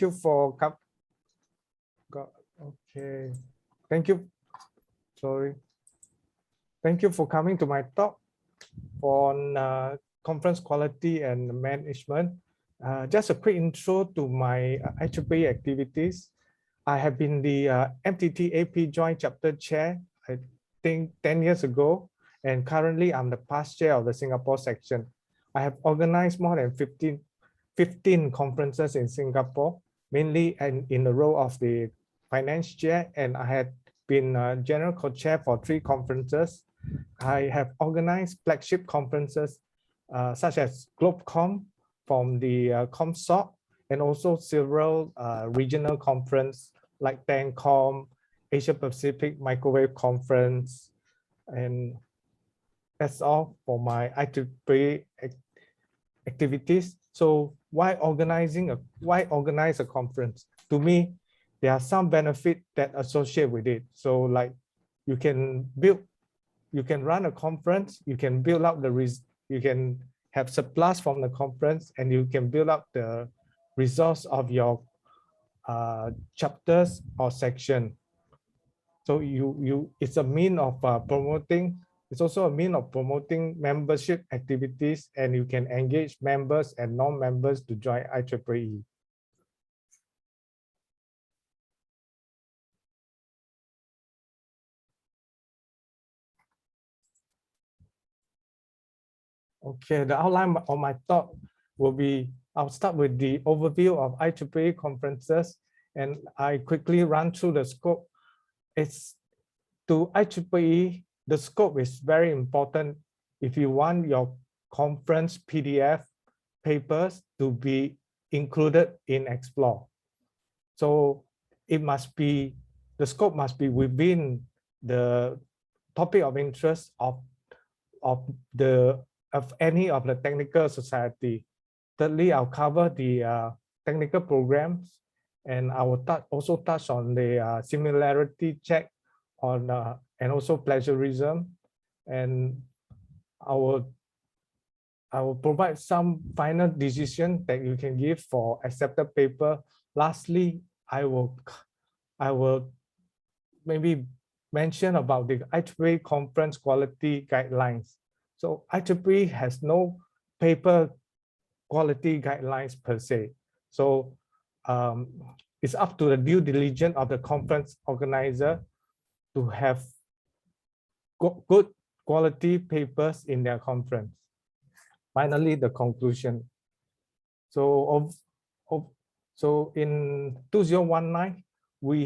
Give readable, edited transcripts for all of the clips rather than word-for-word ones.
you for okay. Thank you. Sorry. Thank you for coming to my talk on conference quality and management. Just a quick intro to my Hba activities. I have been the MTT AP Joint Chapter Chair, I think 10 years ago, and currently I'm the past chair of the Singapore section. I have organized more than 15 conferences in Singapore, mainly in the role of the finance chair, and I had been general co-chair for 3 conferences. I have organized flagship conferences such as GlobeCom from the ComSoc, and also several regional conference like TANCOM, Asia Pacific Microwave Conference, and that's all for my IEEE activities. So why organize a conference? To me, there are some benefits that associate with it. So like you can run a conference, you can build up you can have surplus from the conference, and you can build up the resource of your chapters or section. So it's a mean of promoting. It's also a mean of promoting membership activities, and you can engage members and non-members to join IEEE. Okay, the outline of my talk will be, I'll start with the overview of IEEE conferences, and I quickly run through the scope. It's to IEEE, the scope is very important if you want your conference PDF papers to be included in Explore. So it must be, the scope must be within the topic of interest of any of the technical society. Thirdly, I'll cover the technical programs, and I will also touch on the similarity check on and also plagiarism, and I will provide some final decision that you can give for accepted paper. Lastly, I will maybe mention about the IEEE conference quality guidelines. So IEEE has no paper quality guidelines per se. So it's up to the due diligence of the conference organizer to have good quality papers in their conference. Finally, the conclusion. So in 2019, we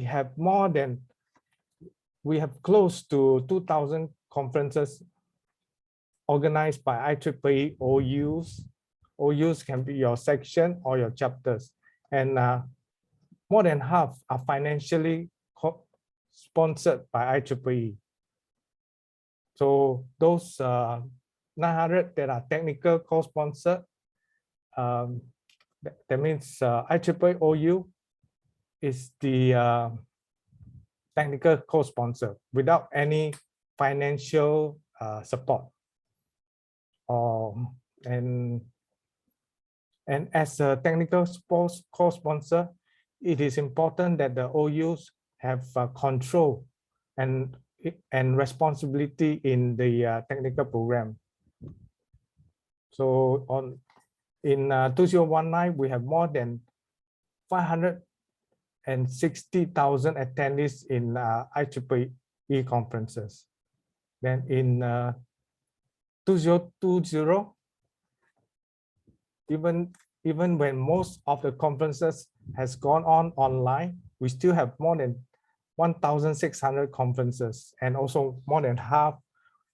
have close to 2,000 conferences organized by IEEE OUs. OUs can be your section or your chapters, and more than half are financially sponsored by IEEE. So those 900 that are technical co-sponsored, that means IEEE OU is the technical co-sponsor without any financial support. And as a technical co-sponsor, it is important that the OUs have control and responsibility in the technical program. So in 2019, we have more than 560,000 attendees in IEEE conferences. Then in 2020, even when most of the conferences has gone online, we still have more than 1,600 conferences, and also more than half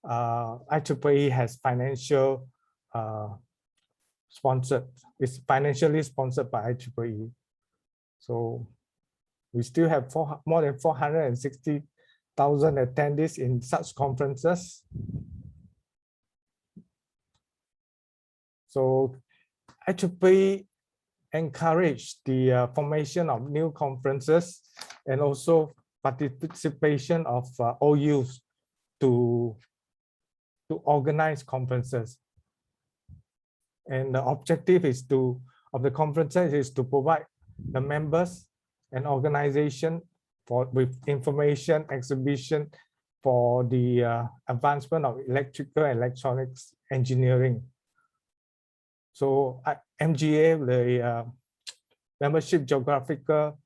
IEEE has financial sponsored. It's financially sponsored by IEEE. So we still have more than 460,000 attendees in such conferences. So IEEE encourage the formation of new conferences and also participation of OUs to organize conferences. And the objective is of the conferences is to provide the members and organization with information exhibition for the advancement of electrical and electronics engineering. So MGA, the membership geographical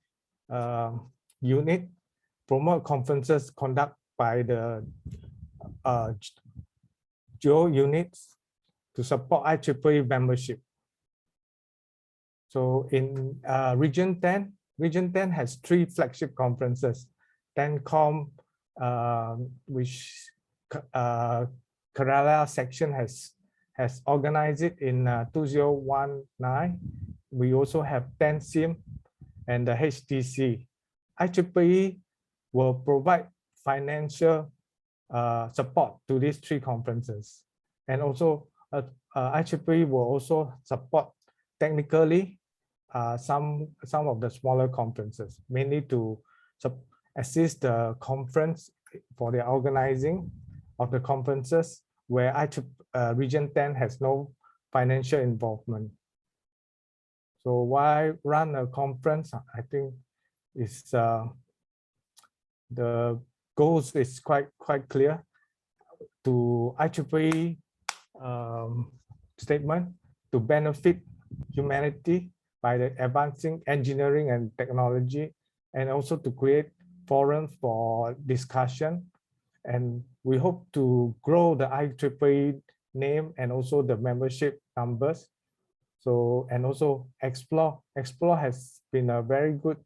unit, promote conferences conducted by the geo units to support IEEE membership. So in Region 10, Region 10 has 3 flagship conferences. 10Com, which Kerala section has organized it in 2019. We also have 10Sim and the HTC. IEEE will provide financial support to these 3 conferences. And also IEEE will also support technically some of the smaller conferences, mainly to assist the conference for the organizing of the conferences where Region 10 has no financial involvement. So why run a conference? I think it's the goals is quite clear to IEEE statement to benefit humanity by the advancing engineering and technology, and also to create forums for discussion. And we hope to grow the IEEE name and also the membership numbers. So, and also Explore has been a very good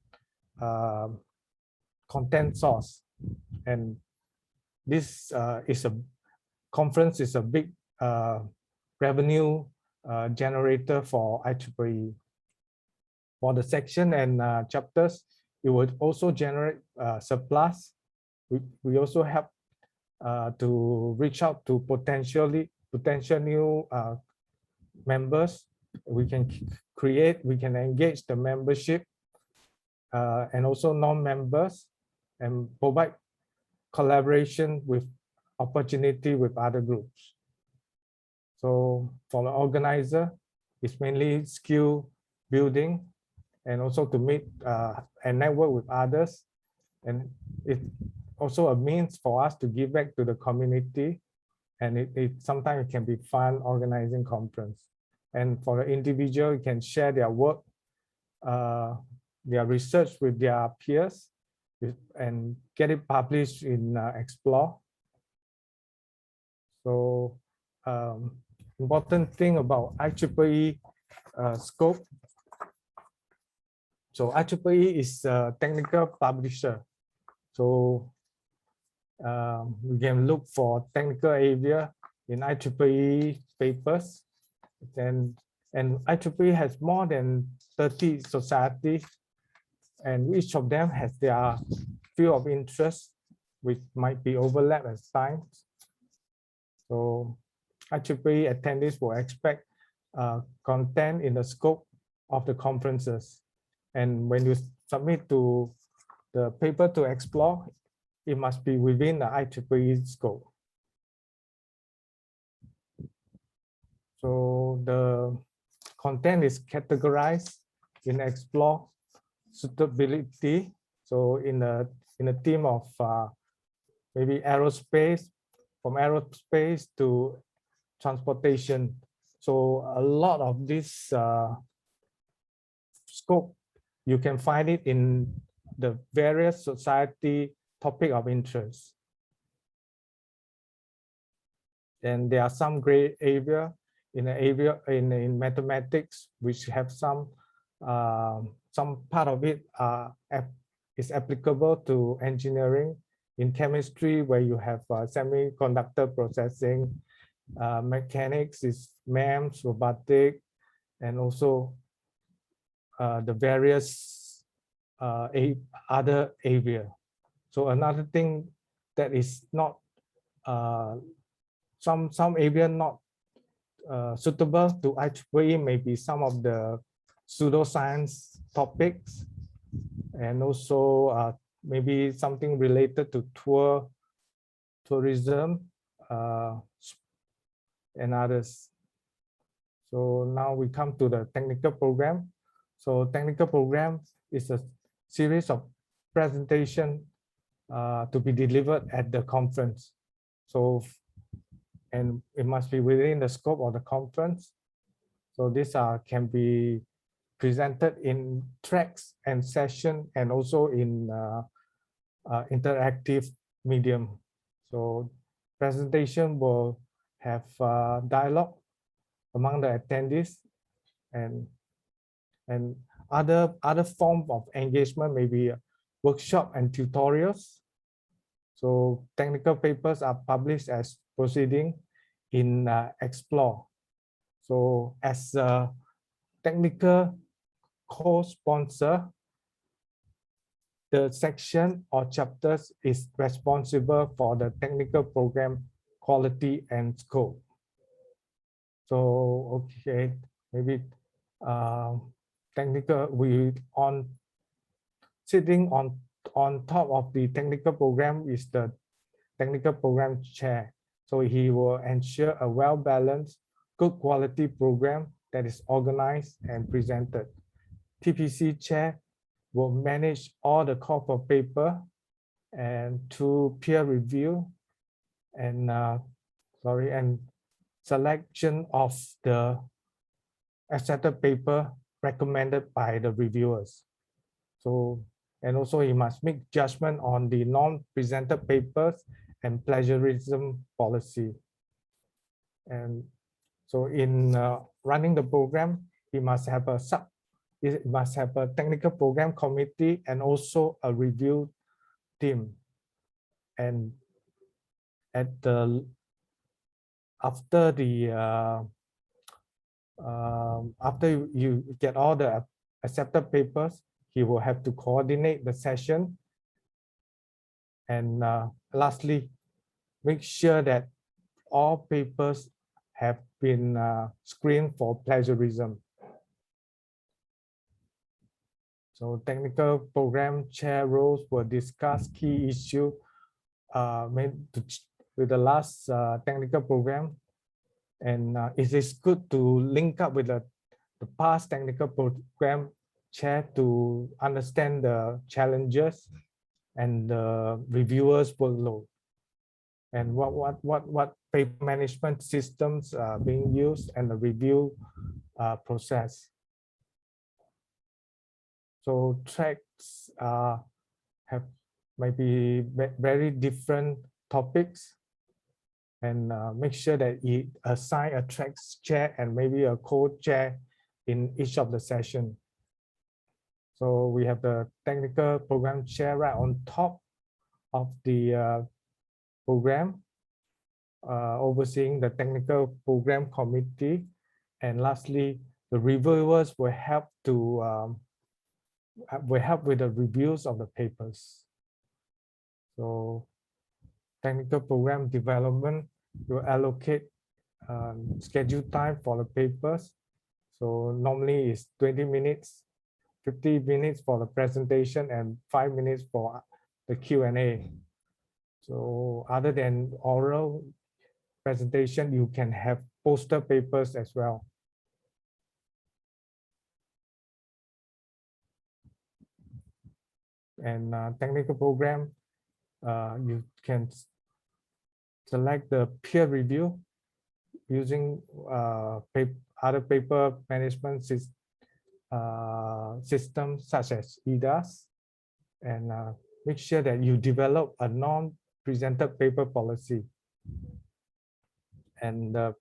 content source. And this conference is a big revenue generator for IEEE. For the section and chapters, it would also generate surplus. We also have to reach out to potential new members. We can engage the membership and also non-members, and provide collaboration with opportunity with other groups. So for the organizer, it's mainly skill building and also to meet and network with others. And it's also a means for us to give back to the community. And sometimes it can be fun organizing conference. And for the individual, you can share their work, their research with their peers, and get it published in Explore. So important thing about IEEE scope. So IEEE is a technical publisher. So we can look for technical area in IEEE papers. And IEEE has more than 30 societies, and each of them has their field of interest, which might be overlap at times. So IEEE attendees will expect content in the scope of the conferences. And when you submit to the paper to Explore, it must be within the IEEE scope. So the content is categorized in Explore suitability. So in a theme of maybe aerospace, from aerospace to transportation. So a lot of this scope, you can find it in the various society topic of interest. And there are some gray area in mathematics, which have some part of it is applicable to engineering. In chemistry, where you have semiconductor processing, mechanics is MEMS, robotic, and also the various other area. So another thing that is not some area not suitable to IEEE may be some of the pseudoscience topics, and also maybe something related to tourism and others. So now we come to the technical program. So technical program is a series of presentation to be delivered at the conference. So, and it must be within the scope of the conference. So these can be presented in tracks and session, and also in interactive medium. So presentation will have dialogue among the attendees, and other form of engagement, maybe workshop and tutorials. So technical papers are published as proceeding in Explore. So as a technical co-sponsor, the section or chapters is responsible for the technical program quality and scope. So, okay, maybe technical, sitting on top of the technical program is the technical program chair. So he will ensure a well-balanced, good quality program that is organized and presented. TPC chair will manage all the call for paper and to peer review and and selection of the accepted paper recommended by the reviewers. So, and also he must make judgment on the non-presented papers and plagiarism policy. And so in running the program, he must have a technical program committee and also a review team. And at the after you get all the accepted papers, he will have to coordinate the session. And lastly, make sure that all papers have been screened for plagiarism. So technical program chair roles will discuss key issue with the last technical program. And it is good to link up with the past technical program chair to understand the challenges and the reviewers' workload, and what paper management systems are being used, and the review process. So tracks have maybe very different topics, and make sure that you assign a tracks chair and maybe a co-chair in each of the session. So we have the technical program chair right on top of the program, overseeing the technical program committee. And lastly, the reviewers will help with the reviews of the papers. So technical program development will allocate schedule time for the papers. So normally it's 20 minutes, 50 minutes for the presentation, and 5 minutes for the Q&A. So other than oral presentation, you can have poster papers as well. And technical program, you can select the peer review using other paper management systems such as EDAS, and make sure that you develop a non-presented paper policy. And the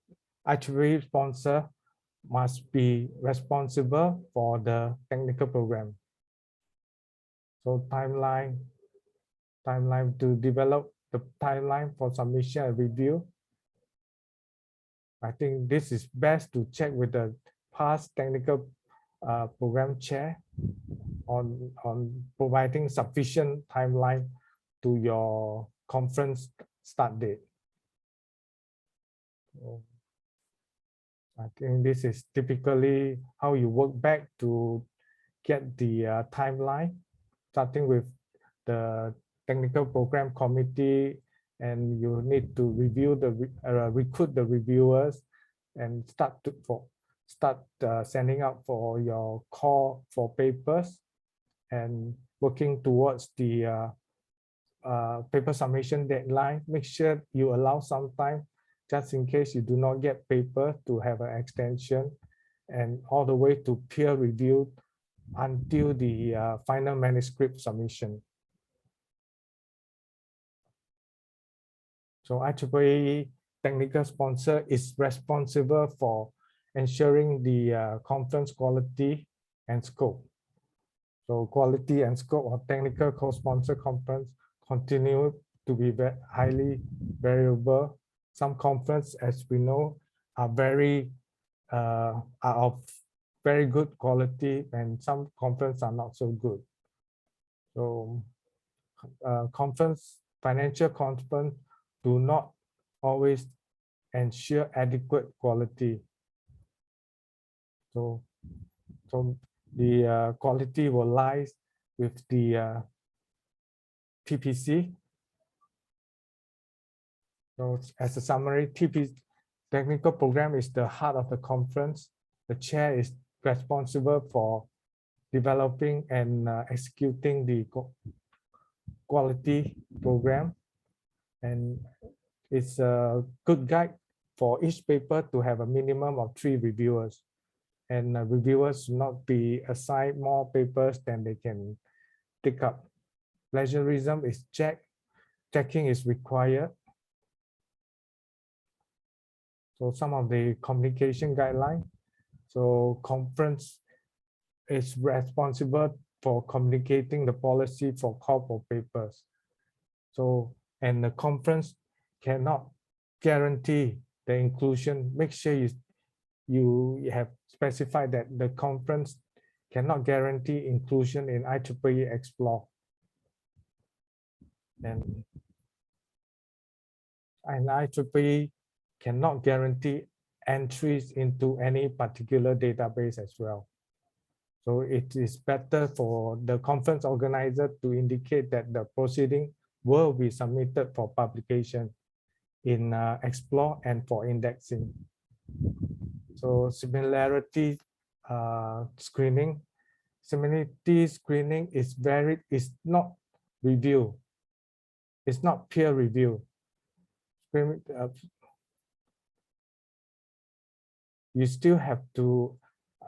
IEEE sponsor must be responsible for the technical program. So timeline to develop the timeline for submission and review. I think this is best to check with the past technical program chair on providing sufficient timeline to your conference start date. So I think this is typically how you work back to get the timeline, starting with the technical program committee, and you need to review recruit the reviewers and start start sending out for your call for papers and working towards the paper submission deadline. Make sure you allow some time just in case you do not get paper to have an extension, and all the way to peer review until the final manuscript submission. So IEEE technical sponsor is responsible for ensuring the conference quality and scope. So quality and scope of technical co-sponsor conference continue to be highly variable. Some conference, as we know, are of very good quality, and some conference are not so good. So financial conference do not always ensure adequate quality. So the quality will lie with the TPC. So as a summary, technical program is the heart of the conference. The chair is responsible for developing and executing the quality program, and it's a good guide for each paper to have a minimum of 3 reviewers, and reviewers should not be assigned more papers than they can take up. Plagiarism is checking is required. So some of the communication guidelines. So conference is responsible for communicating the policy for call for papers. So, and the conference cannot guarantee the inclusion. Make sure you have specified that the conference cannot guarantee inclusion in IEEE Explore. And IEEE cannot guarantee entries into any particular database as well. So it is better for the conference organizer to indicate that the proceeding will be submitted for publication in Explore and for indexing. So similarity screening. Similarity screening is not review. It's not peer review. You still have to,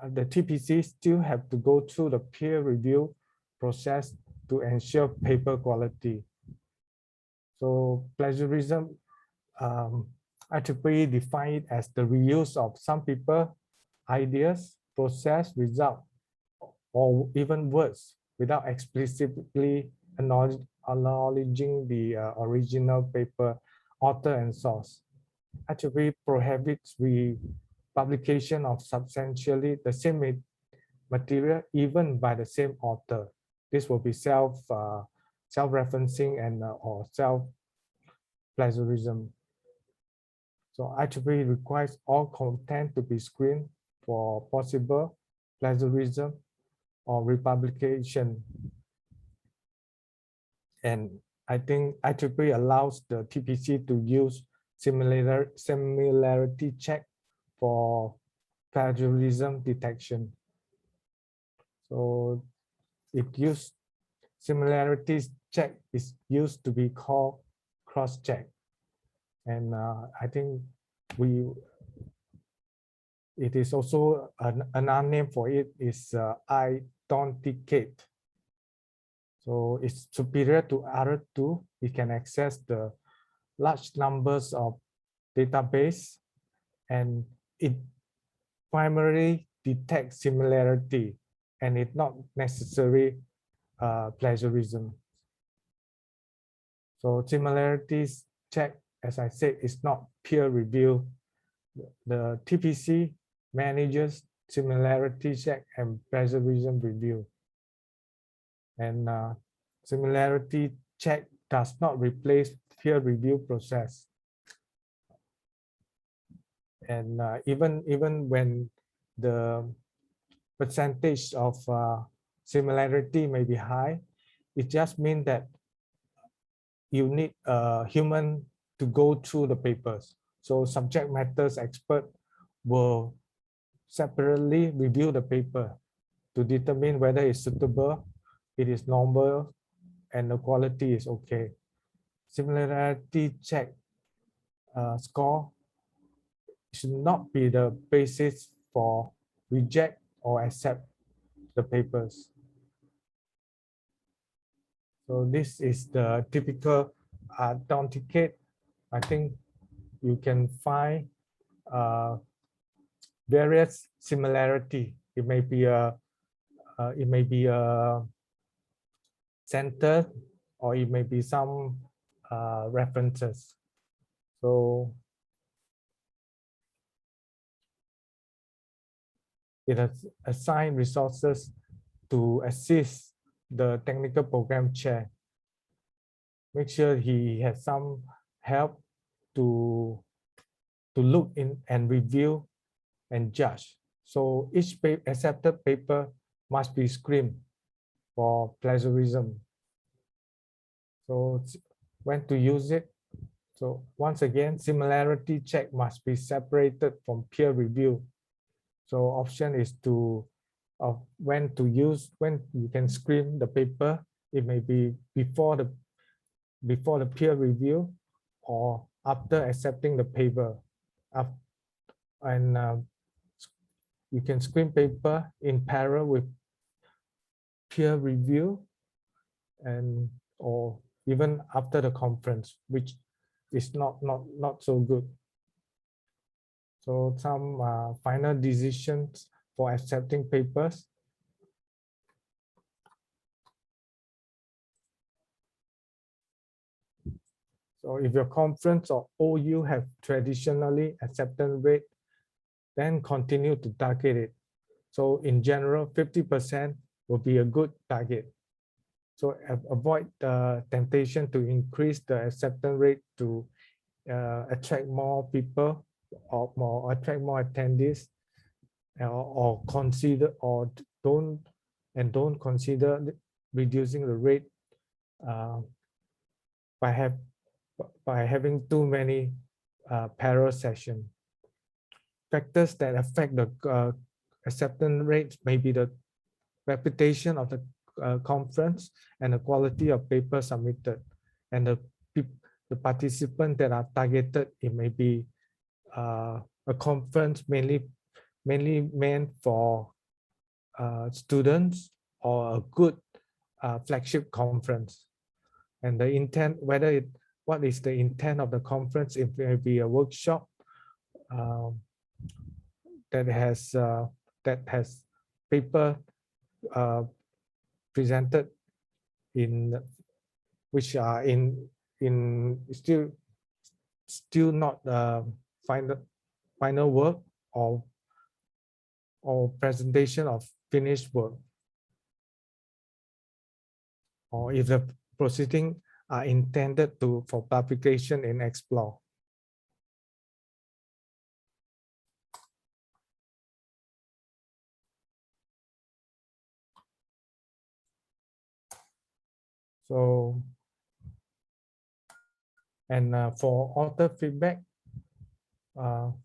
the TPC still have to go through the peer review process to ensure paper quality. So plagiarism, IEEE define it as the reuse of some paper ideas, process, result, or even words without explicitly acknowledging the original paper author and source. IEEE prohibits publication of substantially the same material even by the same author. This will be self-referencing and or self-plagiarism. So IEEE requires all content to be screened for possible plagiarism or republication. And I think IEEE allows the TPC to use similarity check for plagiarism detection. So similarities check is used to be called cross check. And I think it is also another name for it is authenticate. So it's superior to other two. It can access the large numbers of database, and it primarily detects similarity, and it's not necessary plagiarism. So similarities check, as I said, is not peer review. The TPC manages similarity check and plagiarism review. And similarity check does not replace peer review process. And even when the percentage of similarity may be high, it just means that you need a human to go through the papers. So subject matters expert will separately review the paper to determine whether it's suitable, it is normal, and the quality is okay. Similarity check score should not be the basis for reject or accept the papers. So this is the typical authenticate. I think you can find various similarity. It may be a center, or it may be some references. So it has assigned resources to assist the technical program chair. Make sure he has some help to look in and review and judge. So each accepted paper must be screened for plagiarism. So when to use it? So once again, similarity check must be separated from peer review. So option is to when to use, when you can screen the paper. It may be before the peer review or after accepting the paper. And you can screen paper in parallel with peer review, and or even after the conference, which is not so good. So some final decisions for accepting papers. So if your conference or OU have traditionally acceptance rate, then continue to target it. So in general, 50% will be a good target. So avoid the temptation to increase the acceptance rate to attract more people or attract more attendees, or consider or don't consider reducing the rate by having too many parallel sessions. Factors that affect the acceptance rates may be the reputation of the conference and the quality of paper submitted, and the participants that are targeted. It may be a conference mainly meant for students, or a good flagship conference. And the intent, what is the intent of the conference? It may be a workshop that has paper presented in which are in still not final work, or presentation of finished work, or if the proceedings are intended for publication in Explore. So, and for author feedback,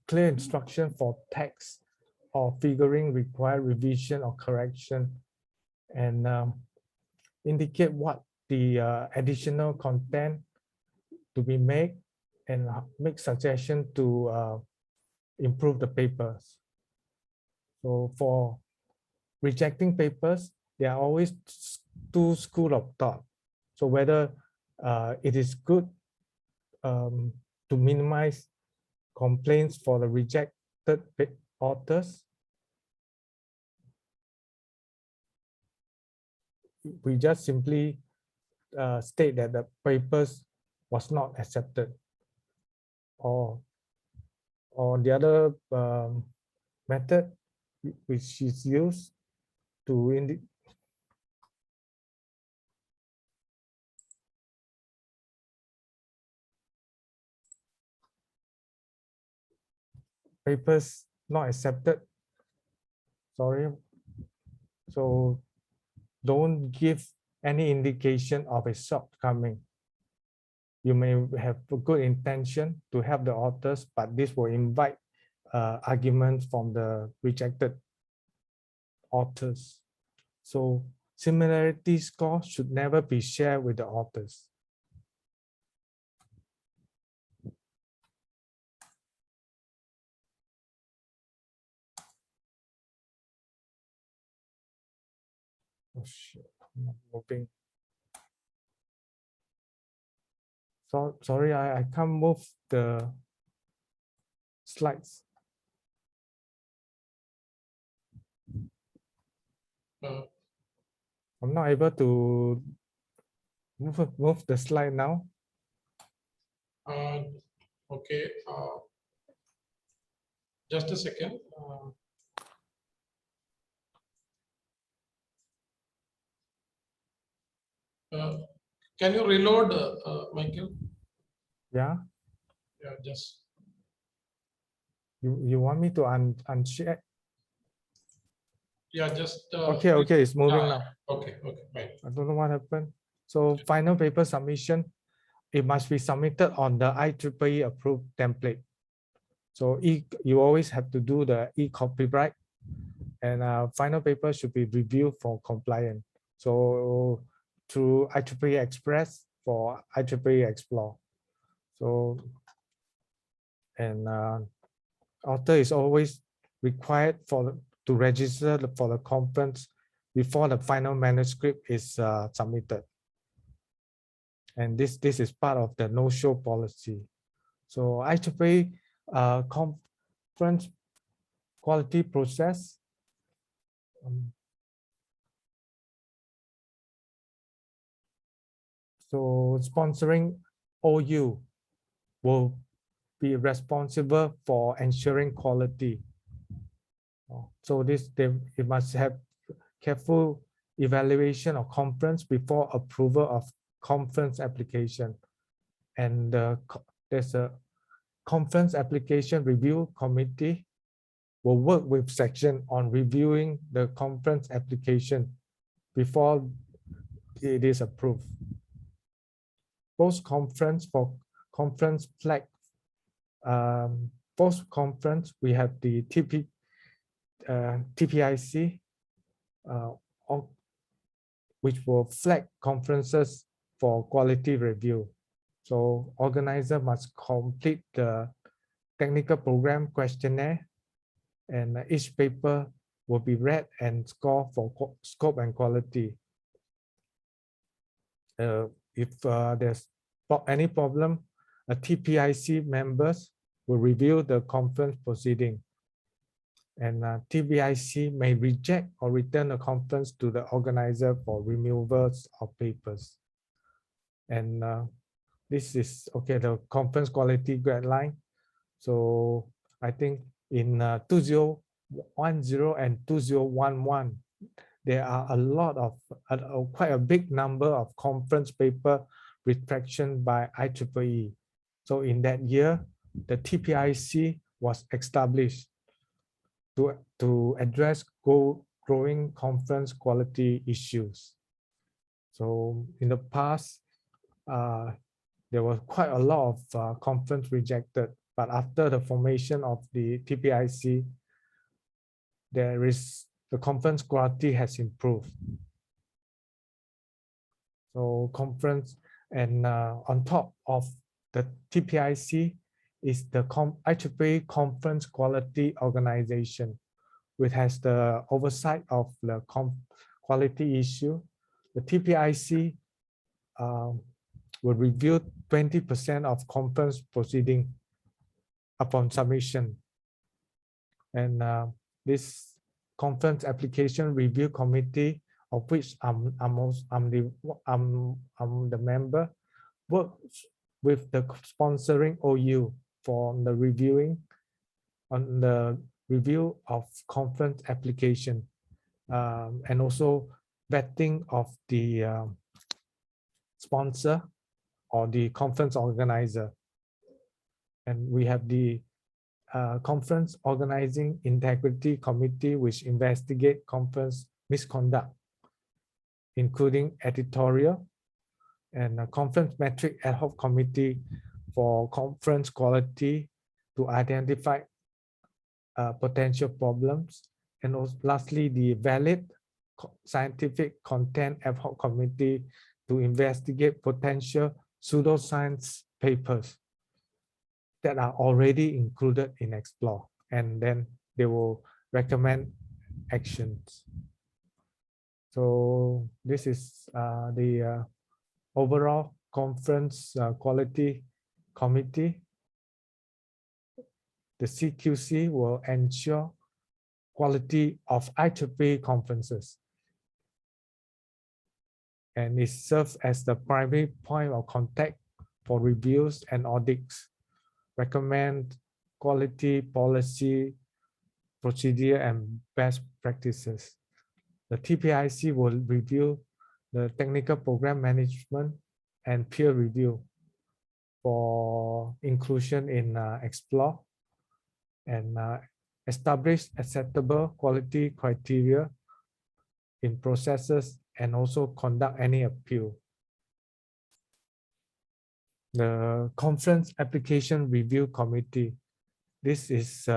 clear instruction for text or figuring require revision or correction, and indicate what the additional content to be made, and make suggestion to improve the papers. So for rejecting papers, there are always two schools of thought. So whether it is good to minimize complaints for the rejected authors, we just simply state that the papers was not accepted, or the other method which is used to indicate papers not accepted. Sorry. So don't give any indication of a shortcoming. You may have a good intention to help the authors, but this will invite arguments from the rejected authors. So similarity score should never be shared with the authors. Oh shit, I'm not moving. So sorry, I can't move the slides. I'm not able to move the slide now. Okay. Just a second. Can you reload, Michael? Yeah. Yeah, just. You want me to unshare? Yeah, just. Okay, it's moving now. Okay, fine. I don't know what happened. So final paper submission, it must be submitted on the IEEE approved template. So you always have to do the e-copyright, and final paper should be reviewed for compliance. So through IEEE Express for IEEE Explore. So, and author is always required to register for the conference before the final manuscript is submitted. And this is part of the no-show policy. So IEEE conference quality process. So sponsoring OU will be responsible for ensuring quality. So it must have careful evaluation of conference before approval of conference application. And there's a conference application review committee will work with section on reviewing the conference application before it is approved. Post-conference for conference flag. Post-conference, we have the TPIC, which will flag conferences for quality review. So organizer must complete the technical program questionnaire, and each paper will be read and scored for scope and quality. If there's any problem, a TPIC members will review the conference proceeding, and TPIC may reject or return the conference to the organizer for removals of papers. And this is okay, the conference quality guideline. So I think in 2010 and 2011, there are a lot of quite a big number of conference paper retraction by IEEE. So in that year, the TPIC was established to address growing conference quality issues. So in the past, there was quite a lot of conference rejected, but after the formation of the TPIC, the conference quality has improved. So conference, and on top of the TPIC is the IEEE Conference Quality Organization, which has the oversight of the quality issue. The TPIC will review 20% of conference proceeding upon submission. And this conference application review committee, of which I'm the member, works with the sponsoring OU for the reviewing on the review of conference application, and also vetting of the sponsor or the conference organizer. And we have the Conference Organizing Integrity Committee, which investigate conference misconduct, including editorial, and a Conference Metric Ad Hoc Committee for conference quality to identify potential problems. And also, lastly, the valid scientific content ad hoc committee to investigate potential pseudoscience papers that are already included in Explore, and then they will recommend actions. So this is the overall conference quality committee. The CQC will ensure quality of Ieee conferences, and it serves as the primary point of contact for reviews and audits, recommend quality policy, procedure, and best practices. The TPIC will review the technical program management and peer review for inclusion in Explore, and establish acceptable quality criteria in processes, and also conduct any appeal. The Conference Application Review Committee. This is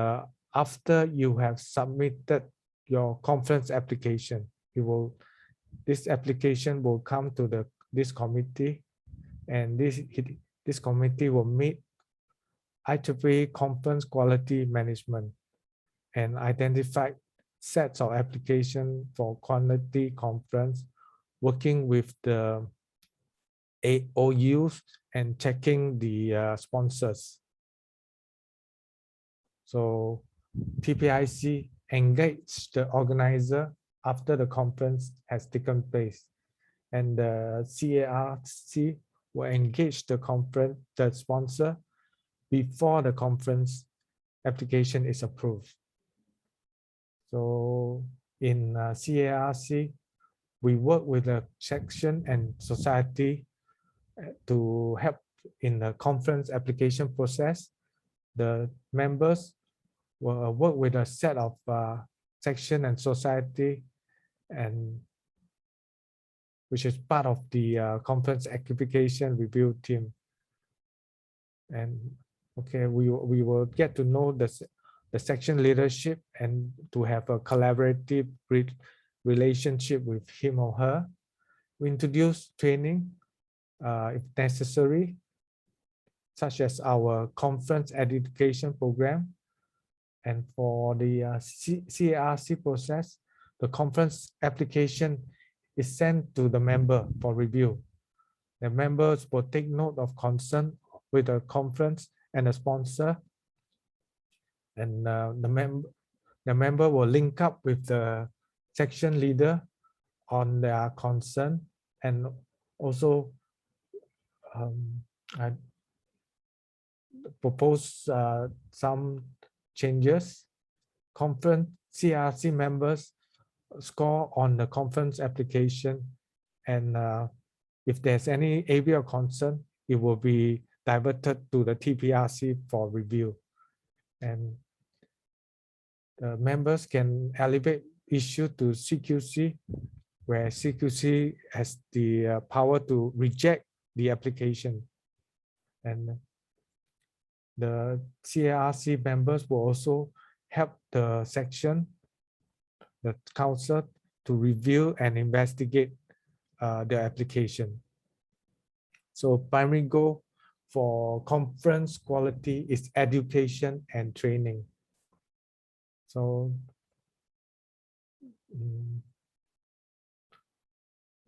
after you have submitted your conference application. This application will come to this committee, and this committee will meet Ieee conference quality management and identify sets of application for quality conference, working with the OUs and checking the sponsors. So TPIC engage the organizer after the conference has taken place, and the CARC will engage the sponsor before the conference application is approved. So in CARC, we work with the section and society to help in the conference application process. The members will work with a set of section and society, and which is part of the conference application review team. And okay, we will get to know the section leadership and to have a collaborative relationship with him or her. We introduce training if necessary, such as our conference education program. And for the CARC process, the conference application is sent to the member for review. The members will take note of concern with the conference and the sponsor, and the member will link up with the section leader on their concern, and also I propose some changes. Conference CRC members score on the conference application, and if there's any area of concern, it will be diverted to the TPRC for review. And the members can elevate issue to CQC, where CQC has the power to reject the application. And the CARC members will also help the section, the council, to review and investigate the application. So primary goal for conference quality is education and training. So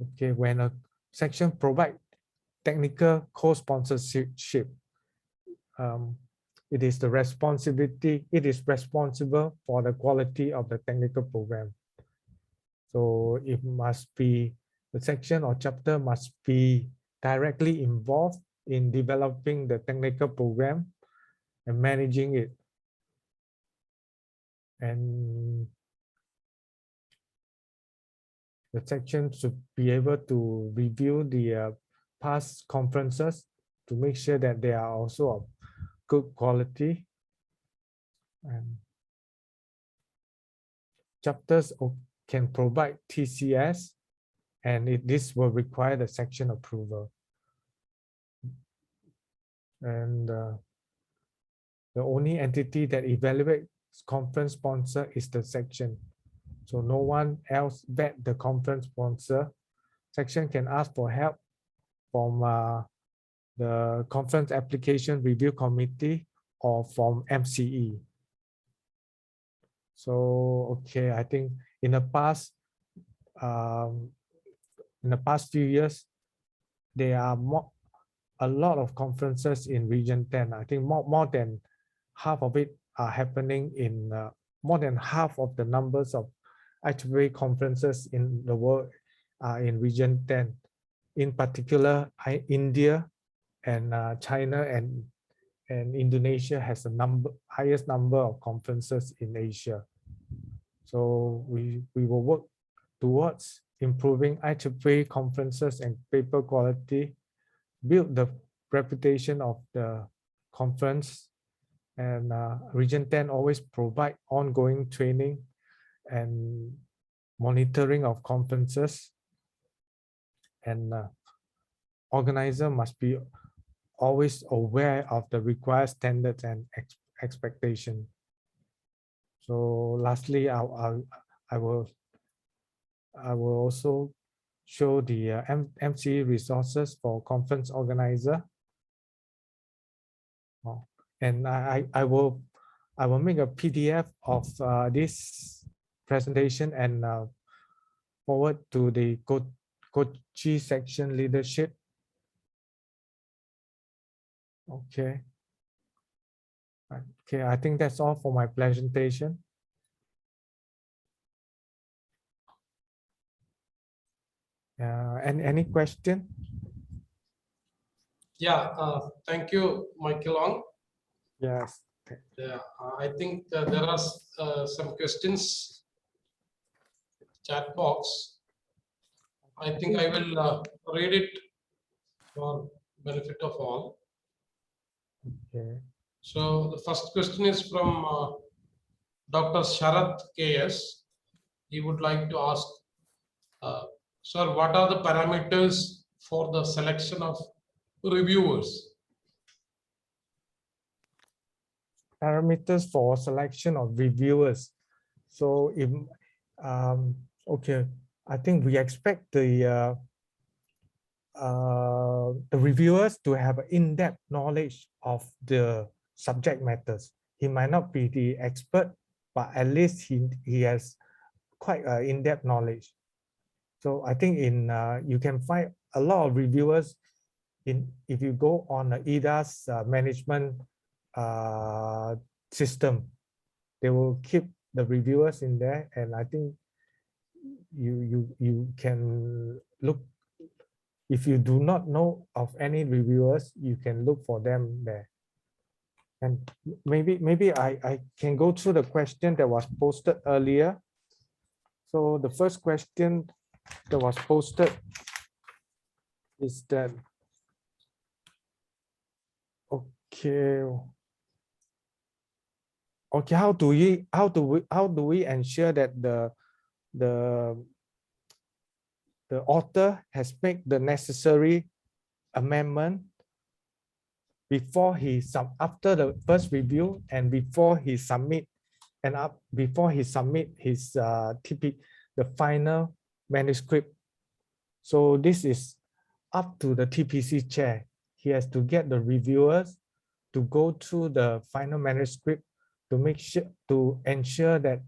okay, when a section provides technical co-sponsorship, it is responsible for the quality of the technical program. So it must be, the section or chapter must be directly involved in developing the technical program and managing it. And the section should be able to review the past conferences to make sure that they are also of good quality. And chapters can provide TCS, and this will require the section approval. And the only entity that evaluates conference sponsor is the section. So no one else vet the conference sponsor. Section can ask for help from the conference application review committee or from MCE. So, okay, I think in the past few years, there are a lot of conferences in Region 10. I think more than half of it are happening in more than half of the numbers of Ieee conferences in the world are in Region 10. In particular, India and China and Indonesia has the highest number of conferences in Asia. So we will work towards improving Ieee conferences and paper quality, build the reputation of the conference, and Region 10 always provide ongoing training and monitoring of conferences, and organizer must be always aware of the required standards and expectation. So lastly, I will also show the MCE resources for conference organizer. And I will make a PDF of this presentation and forward to the Kochi section leadership. Okay. Okay, I think that's all for my presentation. And any question? Yeah, thank you, Michael Ong. Yes. Yeah, I think there are some questions. Chat box. I think I will read it for benefit of all. Okay. So the first question is from Dr. Sharath KS. He would like to ask, sir, what are the parameters for the selection of reviewers? Parameters for selection of reviewers. So if okay, I think we expect the reviewers to have in-depth knowledge of the subject matters. He might not be the expert, but at least he has quite in-depth knowledge. So I think you can find a lot of reviewers if you go on the IDA's management system. They will keep the reviewers in there, and I think you can look. If you do not know of any reviewers, you can look for them there. And maybe I can go through the question that was posted earlier. So the first question that was posted is that, okay, how do we ensure that the author has made the necessary amendment after the first review and before he submit his the final manuscript. So this is up to the TPC chair. He has to get the reviewers to go through the final manuscript to ensure that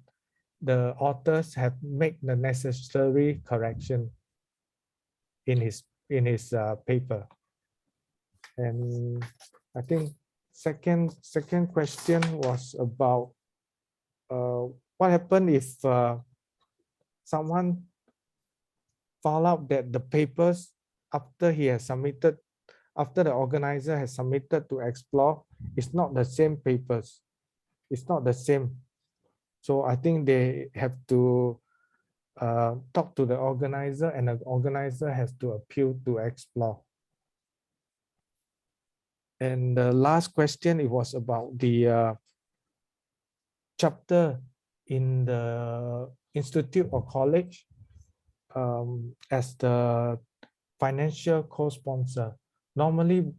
the authors have made the necessary correction in his paper. And I think second question was about what happened if someone found out that the papers after the organizer has submitted to explore, it's not the same papers. It's not the same. So I think they have to talk to the organizer, and the organizer has to appeal to explore. And the last question, it was about the chapter in the institute or college as the financial co-sponsor. Normally,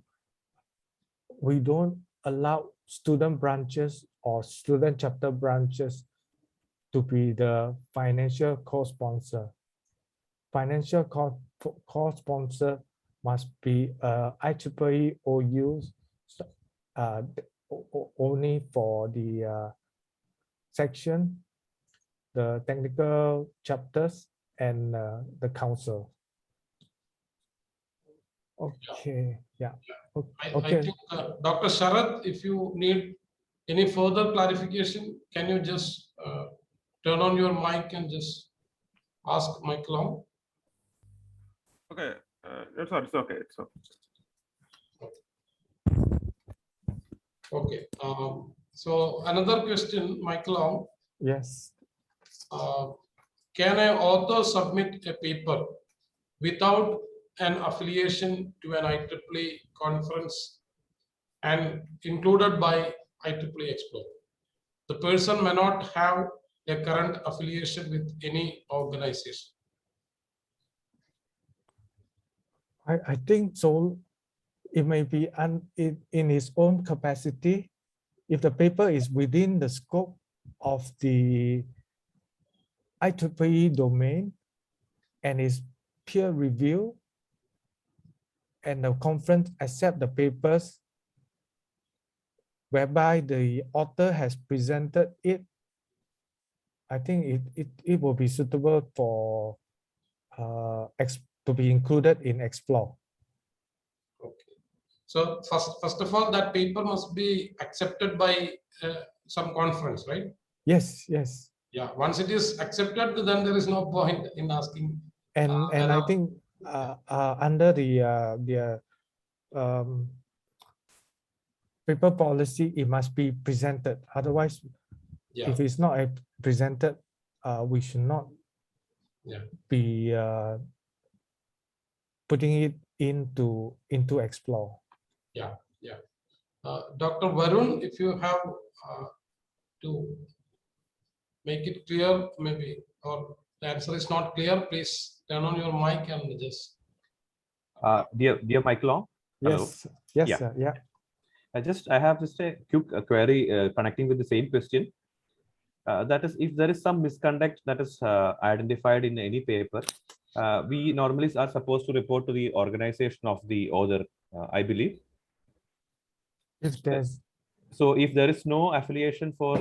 we don't allow student branches or student chapter branches to be the financial co-sponsor. Financial co-sponsor must be IEEE OU only for the section, the technical chapters, and the council. Okay, yeah. I Okay, think Dr. Sharath, if you need any further clarification, can you just turn on your mic and just ask Mike Long? Okay, it's okay. It's okay. Okay. So another question, Mike Long. yes. Can an author submit a paper without an affiliation to an IEEE conference and included by IEEE Explore? The person may not have a current affiliation with any organization. I think so. It may be in its own capacity. If the paper is within the scope of the IEEE domain and is peer review, and the conference accept the papers whereby the author has presented it, I think it will be suitable for to be included in Explore. Okay. So first of all, that paper must be accepted by some conference, right? Yes, yes. Yeah. Once it is accepted, then there is no point in asking. And I think under the paper policy, it must be presented. Otherwise, Yeah. if it's not presented, we should not be putting it into Explore. Yeah, yeah. Dr. Varun, if you have to make it clear, maybe, or the answer is not clear, please turn on your mic and just. Dear Mike Long. Hello. Yes, yes, Yeah. sir. Yeah. I have just a quick query connecting with the same question. That is, if there is some misconduct that is identified in any paper, we normally are supposed to report to the organization of the author, I believe. If there's So if there is no affiliation for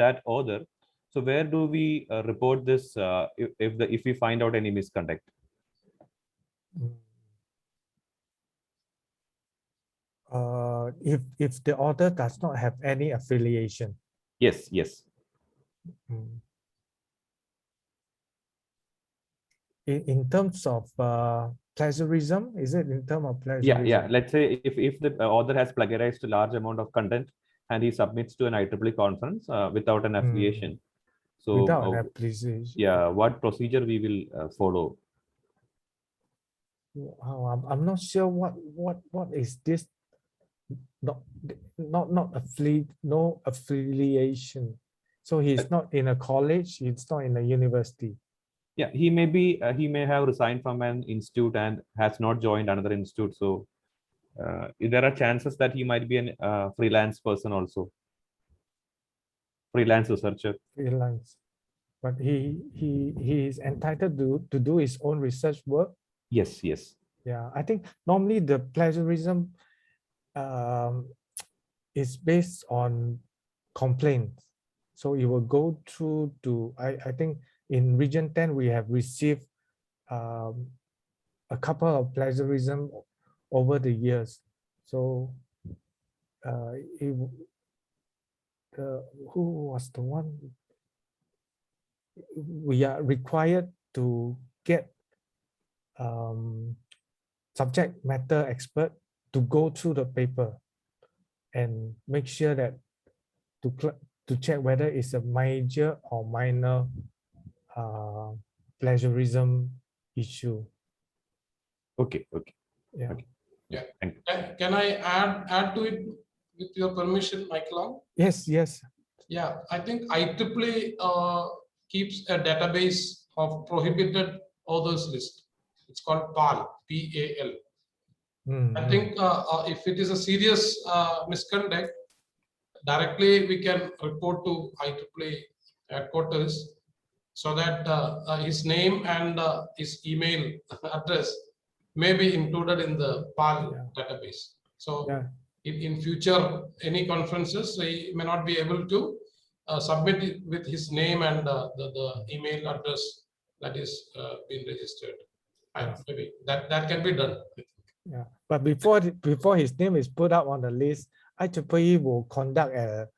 that author, so where do we report this if we find out any misconduct? if the author does not have any affiliation. Yes, yes. In terms of plagiarism, is it in terms of plagiarism? Yeah. Let's say if the author has plagiarized a large amount of content and he submits to an IEEE conference without an affiliation. So without an affiliation. Yeah, what procedure we will follow? I'm not sure what is this. No affiliation. So he's not in a college. He's not in a university. Yeah, he may have resigned from an institute and has not joined another institute. So there are chances that he might be a freelance person also, freelance researcher. Freelance, but he is entitled to do his own research work. Yes, yes. Yeah, I think normally the plagiarism is based on complaints. So it will go through to, I think in Region 10, we have received a couple of plagiarism over the years. So who was the one? We are required to get subject matter expert to go through the paper and make sure that to check whether it's a major or minor plagiarism issue. Okay. Yeah. Okay. Yeah. Thank you. Can I add to it with your permission, Michael? Yes. Yeah, I think IEEE keeps a database of prohibited authors list. It's called PAL, P-A-L. I think if it is a serious misconduct, directly we can report to Ieee headquarters so that his name and his email address may be included in the PAL database. So Yeah. in future, any conferences, he may not be able to submit it with his name and the email address that is been registered. And Yes. maybe that can be done. Yeah, but before his name is put up on the list, IEEE will conduct a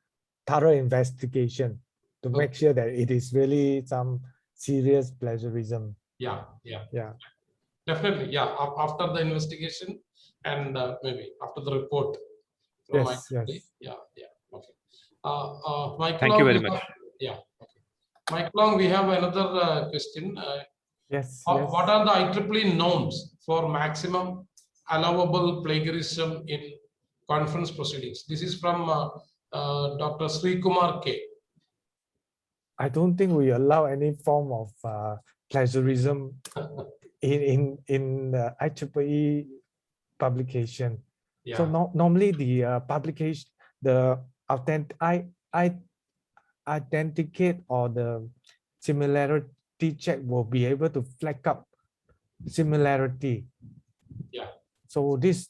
thorough investigation to make Okay. sure that it is really some serious plagiarism. Yeah. Yeah. Definitely, yeah. After the investigation and maybe after the report from Yes. IEEE. Yeah. Okay. Mike Thank you Long, very much. yeah. Okay. Mike Long, we have another question. Yes. What are the IEEE norms for maximum allowable plagiarism in conference proceedings? This is from Dr. Sri Kumar K. I don't think we allow any form of plagiarism in the IEEE publication. Yeah. So normally the publication, the authenticate or the similarity check will be able to flag up similarity. Yeah. So this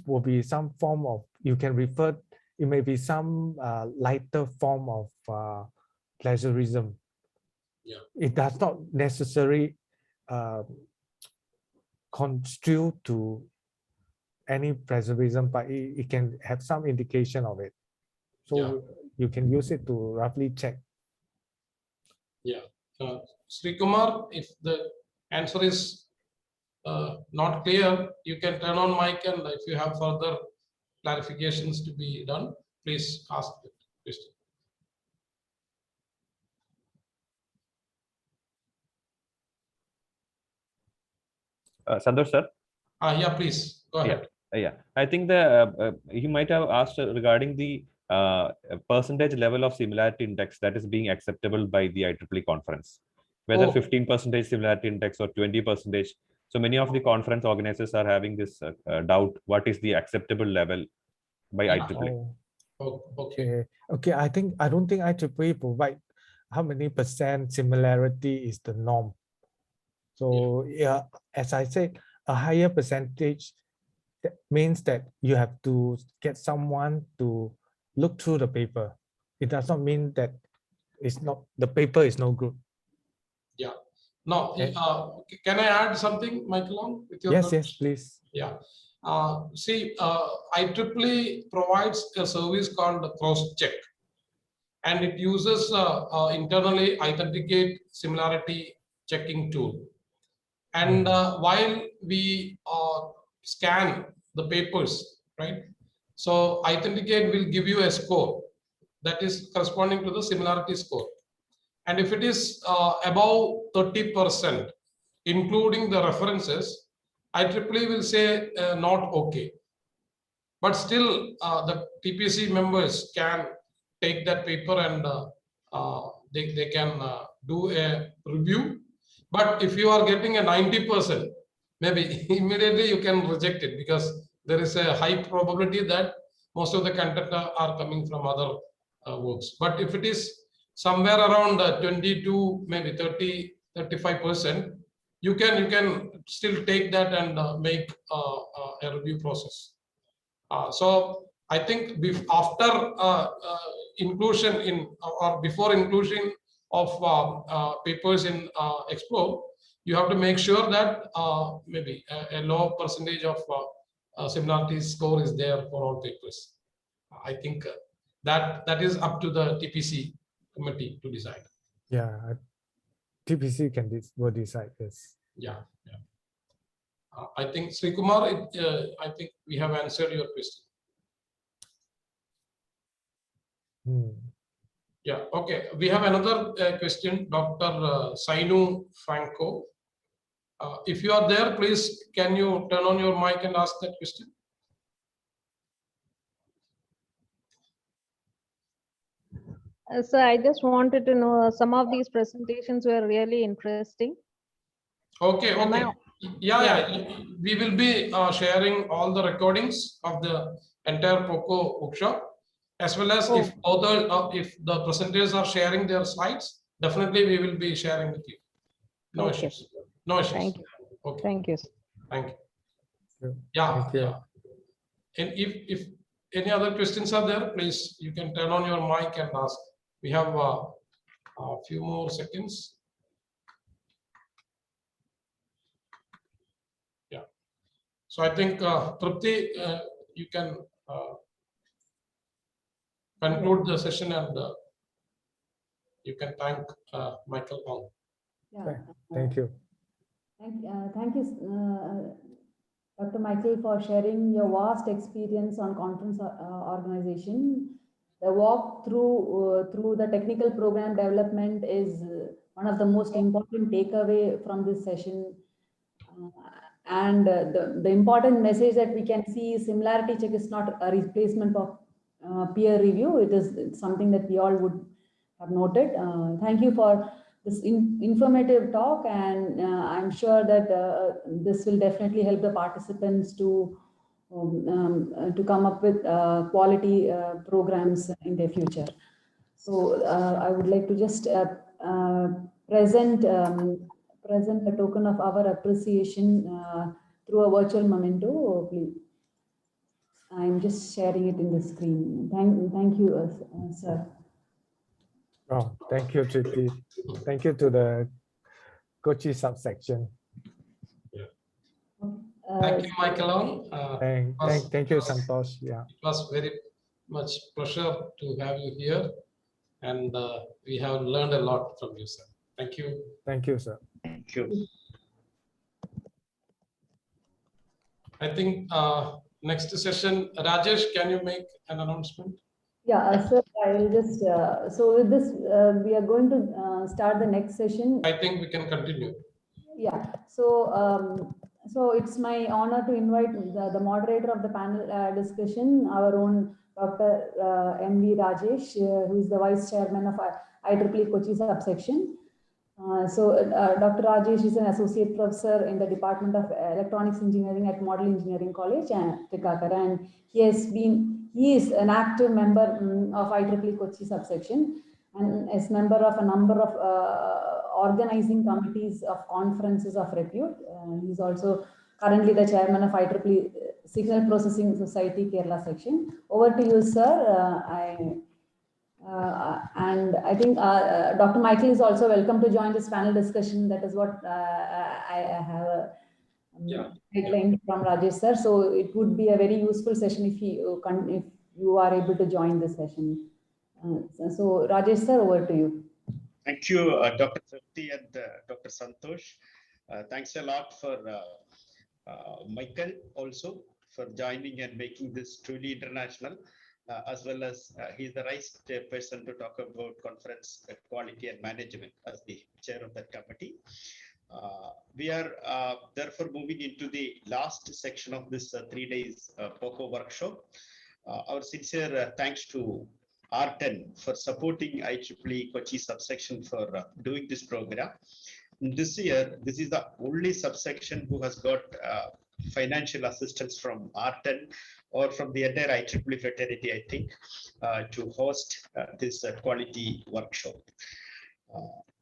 will be some form of, you can refer, it may be some lighter form of plagiarism. Yeah. It does not necessarily constitute to any plagiarism, but it can have some indication of it. So you can use it to roughly check. Yeah. Sri Kumar, if the answer is not clear, you can turn on mic, and if you have further clarifications to be done, please ask the question. Santosh sir. Yeah, please go ahead. Yeah, I think he might have asked regarding the percentage level of similarity index that is being acceptable by the IEEE conference, whether 15% similarity index or 20%. So many of the conference organizers are having this doubt: what is the acceptable level by IEEE? Okay. Okay. I don't think IEEE provide how many percent similarity is the norm. So yeah, as I said, a higher percentage, that means that you have to get someone to look through the paper. It does not mean that the paper is no good. Yeah. No. Okay. Can I add something, Michael Long? With your Yes, please. Yeah. See, IEEE provides a service called cross-check, and it uses internally authenticate similarity checking tool. And while we scan the papers, right? So Authenticate will give you a score that is corresponding to the similarity score. And if it is above 30%, including the references, IEEE will say not okay. But still, the TPC members can take that paper and they can do a review. But if you are getting a 90%, maybe immediately you can reject it, because there is a high probability that most of the content are coming from other works. But if it is somewhere around 22, maybe 30, 35%, you can still take that and make a review process. So I think after inclusion in or before inclusion of papers in Explore, you have to make sure that maybe a low percentage of similarity score is there for all papers. I think that is up to the TPC committee to decide. Yeah, TPC will decide this. Yeah. I think Sri Kumar, I think we have answered your question. Yeah, okay. We have another question, Dr. Sainu Franco. If you are there, please, can you turn on your mic and ask that question? So I just wanted to know, some of these presentations were really interesting. Okay. Yeah. We will be sharing all the recordings of the entire POCO workshop. As well as if if the presenters are sharing their slides, definitely we will be sharing with you. No Okay. issues. No issues. Thank you. Okay. Thank you. Thank you. you. Yeah. Thank you. Yeah. And if any other questions are there, please you can turn on your mic and ask. We have a few more seconds. Yeah. So I think Trupti, you can conclude the session and you can thank Michael Ong. Yeah. Thank you. Thank you, Dr. Michael, for sharing your vast experience on conference organization. The walk through the technical program development is one of the most important takeaway from this session. And the important message that we can see is similarity check is not a replacement of peer review. It's something that we all would have noted. Thank you for this informative talk, and I'm sure that this will definitely help the participants to come up with quality programs in the future. So I would like to just present a token of our appreciation through a virtual memento. Please. I'm just sharing it in the screen. Thank you, sir. Oh, thank you, Triti. Thank you to the Kochi subsection. Thank you, Michael Ong. Thank you, Santosh. Yeah. It was very much pleasure to have you here, and we have learned a lot from you, sir. Thank you. Thank you, sir. Thank you. I think next session, Rajesh, can you make an announcement? Yeah, sir, I will just, so with this, we are going to start the next session. I think we can continue. Yeah, so so it's my honor to invite the moderator of the panel discussion, our own Dr. MV Rajesh, who is the Vice Chairman of IEEE Kochi subsection. Dr. Rajesh is an associate professor in the Department of Electronics Engineering at Model Engineering College, Tikakara, and he is an active member of IEEE Kochi subsection and is member of a number of organizing committees of conferences of repute. He's also currently the chairman of IEEE Signal Processing Society Kerala section. Over to you, sir. And I think Dr. Michael is also welcome to join this panel discussion. That is what I have a guideline from Rajesh, sir. So it would be a very useful session if you are able to join this session. So Rajesh, sir, over to you. Thank you, Dr. Trupti and Dr. Santosh. Thanks a lot for Michael also for joining and making this truly international. As well as he's the right person to talk about conference quality and management as the chair of that committee. We are therefore moving into the last section of this 3 days POCO workshop. Our sincere thanks to R10 for supporting IEEE Kochi subsection for doing this program. This year, this is the only subsection who has got financial assistance from R10 or from the entire IEEE fraternity, I think, to host this quality workshop.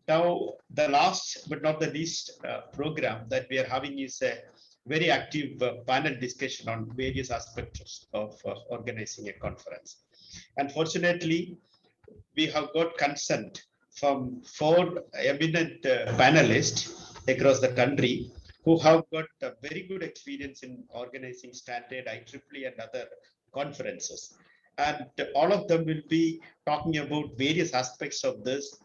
Now, the last but not the least program that we are having is a very active panel discussion on various aspects of organizing a conference. Unfortunately, we have got consent from 4 eminent panelists across the country who have got a very good experience in organizing standard IEEE and other conferences. And all of them will be talking about various aspects of this.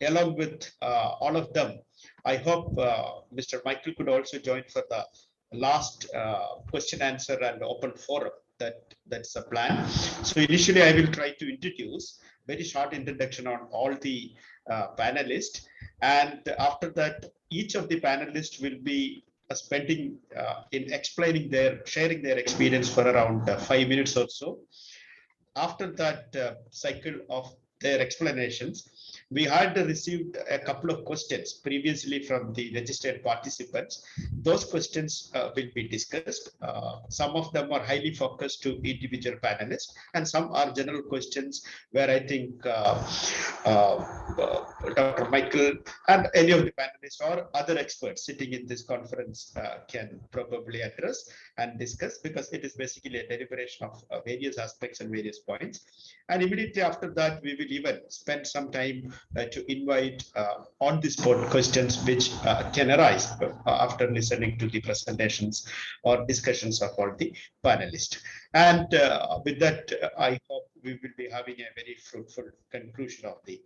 Along with all of them, I hope Mr. Michael could also join for the last question answer and open forum. That's a plan. So initially I will try to introduce very short introduction on all the panelists, and after that each of the panelists will be spending in sharing their experience for around 5 minutes or so. After that cycle of their explanations, We had received a couple of questions previously from the registered participants. Those questions will be discussed. Some of them are highly focused to individual panelists, and some are general questions where I think Dr. Michael and any of the panelists or other experts sitting in this conference can probably address and discuss, because it is basically a deliberation of various aspects and various points. And immediately after that, we will even spend some time to invite on the spot questions which can arise after listening to the presentations or discussions of all the panelists. And with that, I hope we will be having a very fruitful conclusion of the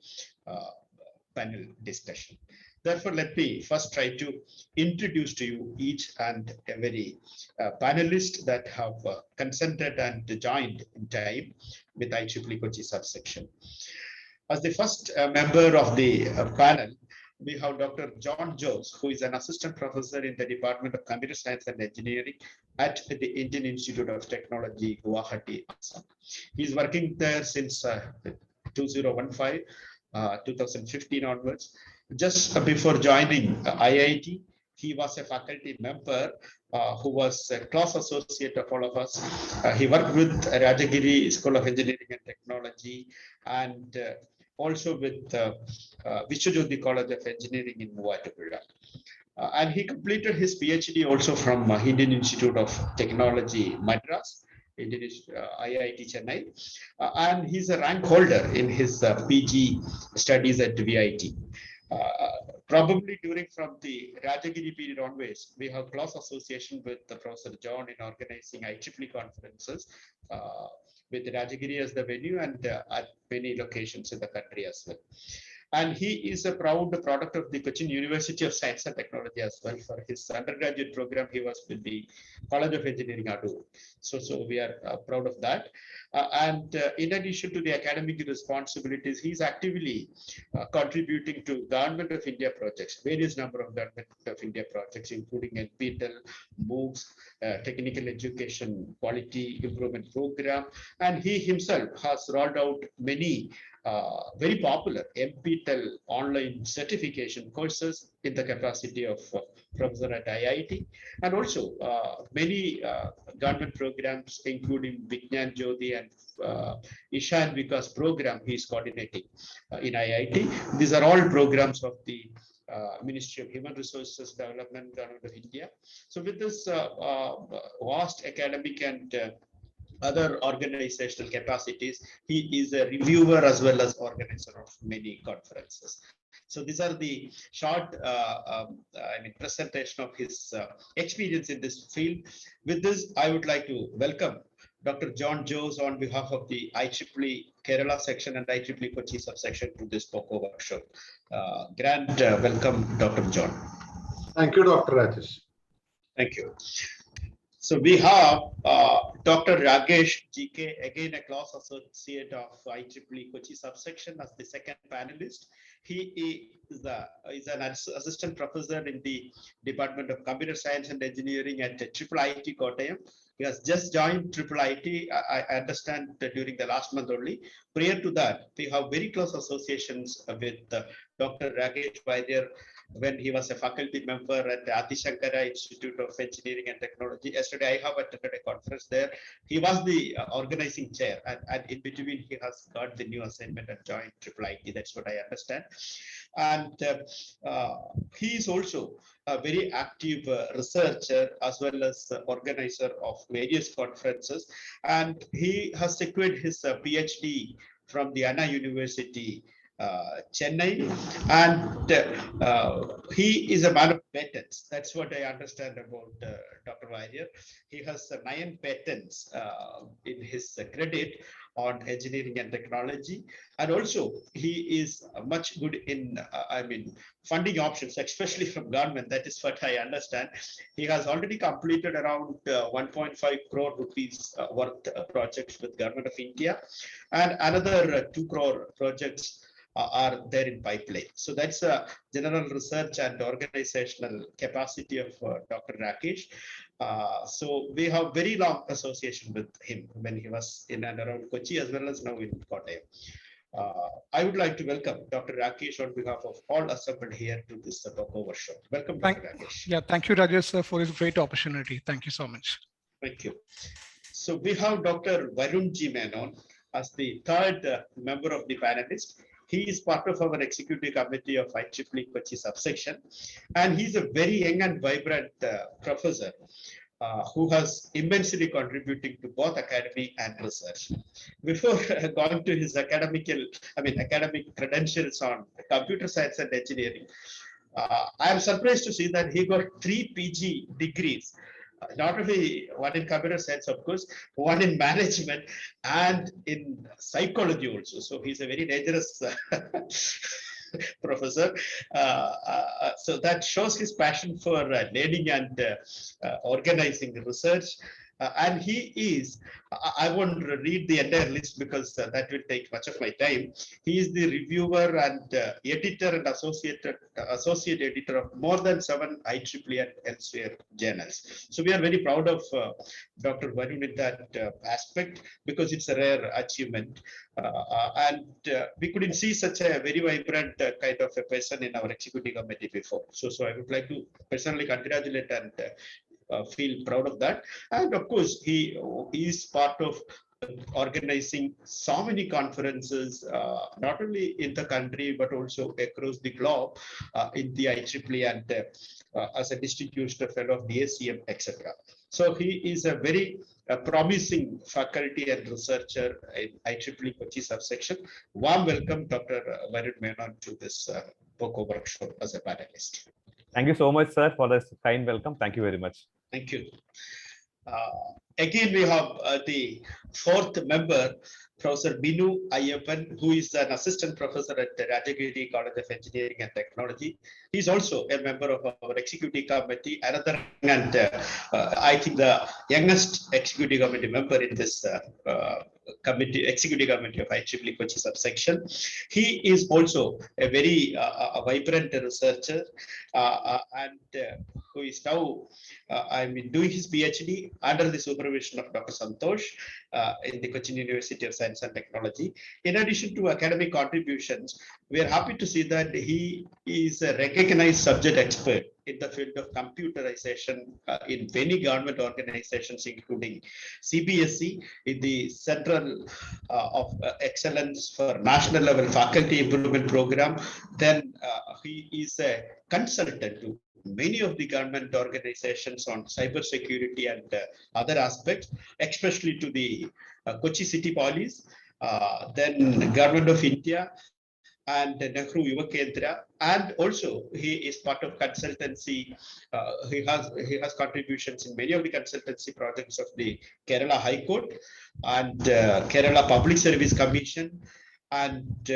panel discussion. Therefore, let me first try to introduce to you each and every panelist that have consented and joined in time with IEEE Kochi subsection. As the first member of the panel, we have Dr. John Jose, who is an assistant professor in the Department of Computer Science and Engineering at the Indian Institute of Technology, Guwahati, Assam. He's working there since 2015, 2015 onwards. Just before joining IIT, he was a faculty member who was a class associate of all of us. He worked with Rajagiri School of Engineering and Technology, and also with Vishwajyoti College of Engineering in Muvatupuza. And he completed his PhD also from Indian Institute of Technology, Madras, IIT Chennai, and he's a rank holder in his PG studies at VIT. Probably during from the Rajagiri period onwards, we have close association with Professor John in organizing IEEE conferences with Rajagiri as the venue and at many locations in the country as well. And he is a proud product of the Cochin University of Science and Technology as well. For his undergraduate program, he was with the College of Engineering, Adur. So we are proud of that. And in addition to the academic responsibilities, he's actively contributing to Government of India projects, various number of Government of India projects, including NPTEL, MOOCs, Technical Education Quality Improvement Program. And he himself has rolled out many very popular NPTEL online certification courses in the capacity of professor at IIT, and also many government programs, including Vignan Jyoti and Ishan Vikas program he is coordinating in IIT. These are all programs of the Ministry of Human Resources Development, Government of India. So with this vast academic and other organizational capacities, he is a reviewer as well as organizer of many conferences. So these are the short presentation of his experience in this field. With this, I would like to welcome Dr. John Jose on behalf of the IEEE Kerala section and IEEE Kochi subsection to this POCO workshop. Grand welcome, Dr. John. Thank you, Dr. Rajesh. Thank you. So we have Dr. Rajesh GK, again a class associate of IEEE Kochi subsection as the second panelist. He is an assistant professor in the Department of Computer Science and Engineering at IIT Kottayam. He has just joined IIT, I understand, during the last month only. Prior to that, we have very close associations with Dr. Rajesh Vaidya when he was a faculty member at the Adi Shankara Institute of Engineering and Technology. Yesterday, I have attended a conference there. He was the organizing chair, and in between, he has got the new assignment and joined IIT. That's what I understand. And he is also a very active researcher as well as organizer of various conferences. And he has secured his PhD from the Anna University, Chennai, and he is a man of patents. That's what I understand about Dr. Vaidya. He has 9 patents in his credit on engineering and technology, and also he is much good in funding options, especially from government. That is what I understand. He has already completed around 1.5 crore rupees worth projects with Government of India, and another 2 crore projects are there in pipeline. So that's a general research and organizational capacity of Dr. Rakesh. So we have very long association with him when he was in and around Kochi as well as now in Kottayam. I would like to welcome Dr. Rajesh on behalf of all assembled here to this POCO workshop. Welcome, Dr. Rajesh. Yeah, thank you, Rajesh, sir, for this great opportunity. Thank you so much. Thank you. So we have Dr. Varun G. Menon as the third member of the panelists. He is part of our executive committee of IEEE Kochi subsection, and he's a very young and vibrant professor who has immensely contributing to both academy and research. Before going to his academic credentials on computer science and engineering, I am surprised to see that he got 3 PG degrees. Not only one in computer science, of course, one in management and in psychology also. So he's a very dangerous professor. So that shows his passion for learning and organizing research. And he is, I won't read the entire list because that will take much of my time. He is the reviewer and editor and associate editor of more than 7 IEEE and elsewhere journals. So we are very proud of Dr. Varun in that aspect because it's a rare achievement. And we couldn't see such a very vibrant kind of a person in our executive committee before. So I would like to personally congratulate and feel proud of that. And of course, he is part of organizing so many conferences, not only in the country, but also across the globe in the IEEE and as a distinguished fellow of the ACM, etc. So he is a very promising faculty and researcher in IEEE Kochi subsection. Warm welcome, Dr. Varun Menon, to this POCO workshop as a panelist. Thank you so much, sir, for this kind welcome. Thank you very much. Thank you. Again, we have the fourth member, Professor Binu Ayyappan, who is an assistant professor at the Rajagiri College of Engineering and Technology. He's also a member of our executive committee, another, and I think the youngest executive committee member in this executive committee of IEEE Kochi subsection. He is also a very vibrant researcher and who is now doing his PhD under the supervision of Dr. Santosh in the Cochin University of Science and Technology. In addition to academic contributions, we are happy to see that he is a recognized subject expert in the field of computerization in many government organizations, including CBSE, in the Central of Excellence for National Level Faculty Improvement Program. Then he is a consultant to many of the government organizations on cybersecurity and other aspects, especially to the Kochi City Police, then Government of India, and Nehru Yuva Kendra, and also he is part of consultancy. He has contributions in many of the consultancy projects of the Kerala High Court and Kerala Public Service Commission, and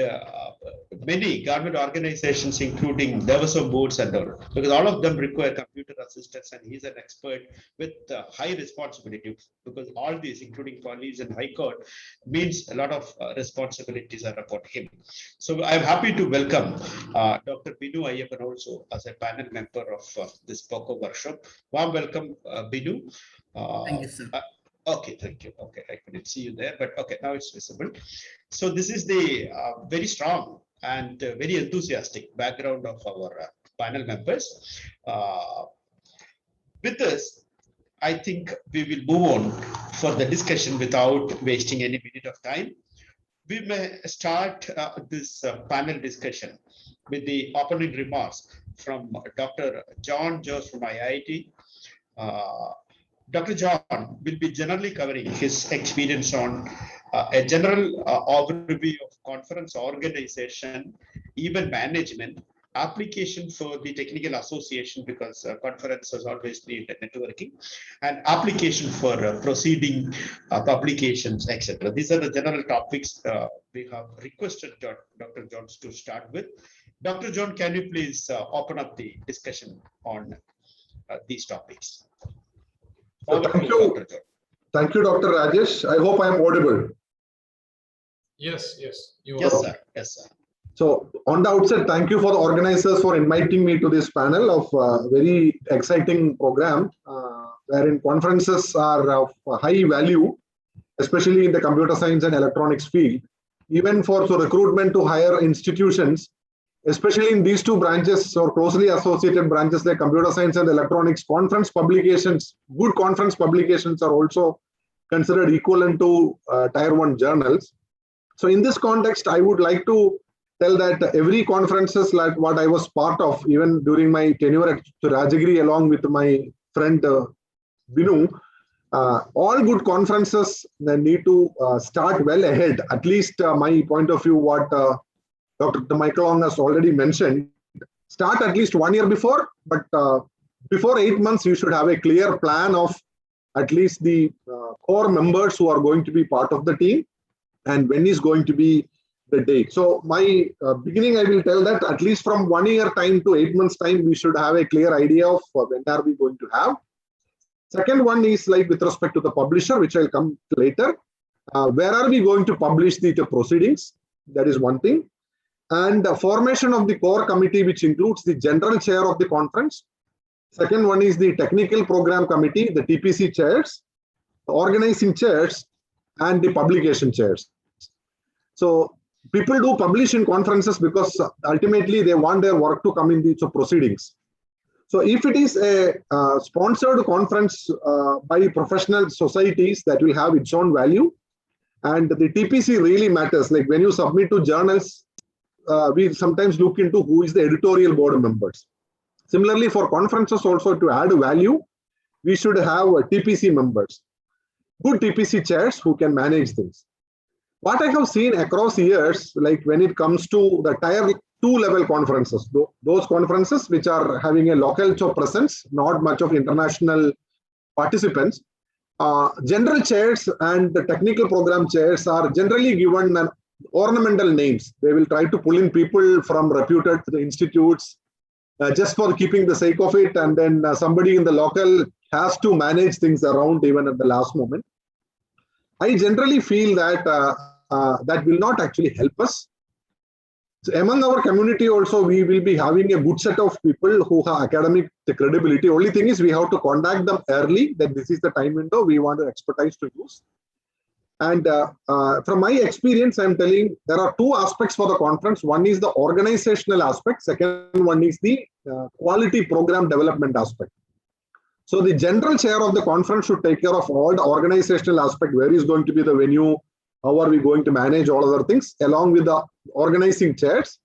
many government organizations, including Deveso boards and all, because all of them require computer assistance, and he's an expert with high responsibility, because all these, including police and high court, means a lot of responsibilities are about him. So I'm happy to welcome Dr. Binu Ayyappan also as a panel member of this POCO workshop. Warm welcome, Binu. Thank you, sir. Okay, thank you. Okay, I couldn't see you there, but okay, now it's visible. So this is the very strong and very enthusiastic background of our panel members. With this, I think we will move on for the discussion without wasting any minute of time. We may start this panel discussion with the opening remarks from Dr. John Jones from IIT. Dr. John will be generally covering his experience on a general overview of conference organization, event management, application for the technical association, because conferences always need networking, and application for proceeding publications, etc. These are the general topics we have requested Dr. Jones to start with. Dr. John, can you please open up the discussion on these topics? Thank you. Thank you, Dr. Rajesh. I hope I am audible. Yes, you are. Yes, sir. Yes, sir. So on the outset, thank you for the organizers for inviting me to this panel of very exciting program, wherein conferences are of high value, especially in the computer science and electronics field. even for recruitment to higher institutions, especially in these two branches or closely associated branches like computer science and electronics, conference publications, good conference publications are also considered equivalent to tier 1 journals. So in this context, I would like to tell that every conferences like what I was part of, even during my tenure at Rajagiri along with my friend Binu, all good conferences need to start well ahead. At least my point of view, what Dr. Michael Ong has already mentioned, start at least 1 year before, but before 8 months, you should have a clear plan of at least the core members who are going to be part of the team and when is going to be the date. So my beginning, I will tell that at least from 1 year time to 8 months time, we should have a clear idea of when are we going to have. Second one is like with respect to the publisher, which I'll come to later. Where are we going to publish the proceedings? That is one thing. And the formation of the core committee, which includes the general chair of the conference. Second one is the technical program committee, the TPC chairs, the organizing chairs, and the publication chairs. So people do publish in conferences because ultimately they want their work to come in the proceedings. So if it is a sponsored conference by professional societies, that will have its own value. And the TPC really matters. Like when you submit to journals, we sometimes look into who is the editorial board members. Similarly, for conferences also, to add value, we should have TPC members, good TPC chairs who can manage things. What I have seen across years, like when it comes to the tier 2 level conferences, those conferences which are having a local presence, not much of international participants, general chairs and the technical program chairs are generally given ornamental names. They will try to pull in people from reputed institutes just for keeping the sake of it, and then somebody in the local has to manage things around even at the last moment. I generally feel that that will not actually help us. So among our community also, we will be having a good set of people who have academic credibility. Only thing is we have to contact them early, that this is the time window we want to expertise to use. And from my experience, I'm telling there are two aspects for the conference. One is the organizational aspect. Second one is the quality program development aspect. So the general chair of the conference should take care of all the organizational aspect. Where is going to be the venue? How are we going to manage all other things along with the organizing chairs?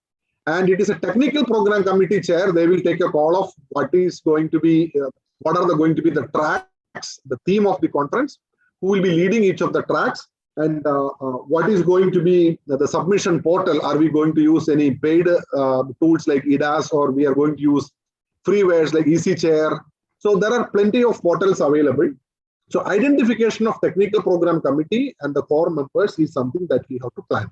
And it is a technical program committee chair. They will take a call of what is going to be, what are going to be the tracks, the theme of the conference, who will be leading each of the tracks, and what is going to be the submission portal. Are we going to use any paid tools like IDAS, or we are going to use freewares like Easy Chair? So there are plenty of portals available. So identification of technical program committee and the core members is something that we have to plan.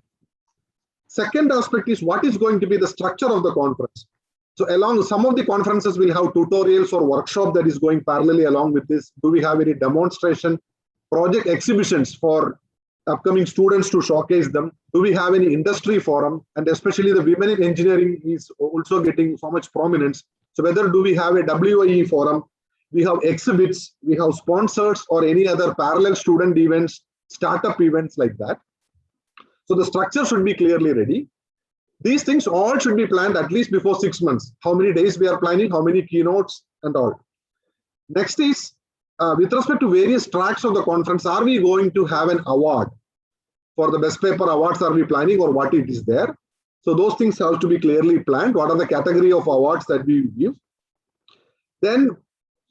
Second aspect is what is going to be the structure of the conference. So along some of the conferences will have tutorials or workshop that is going parallelly along with this. Do we have any demonstration, project exhibitions for upcoming students to showcase them? Do we have any industry forum? And especially the women in engineering is also getting so much prominence. So whether do we have a WIE forum, we have exhibits, we have sponsors or any other parallel student events, startup events like that. So the structure should be clearly ready. These things all should be planned at least before 6 months. How many days we are planning, how many keynotes and all. Next is, with respect to various tracks of the conference, are we going to have an award? For the best paper awards, are we planning, or what it is there? So those things have to be clearly planned. What are the category of awards that we give? Then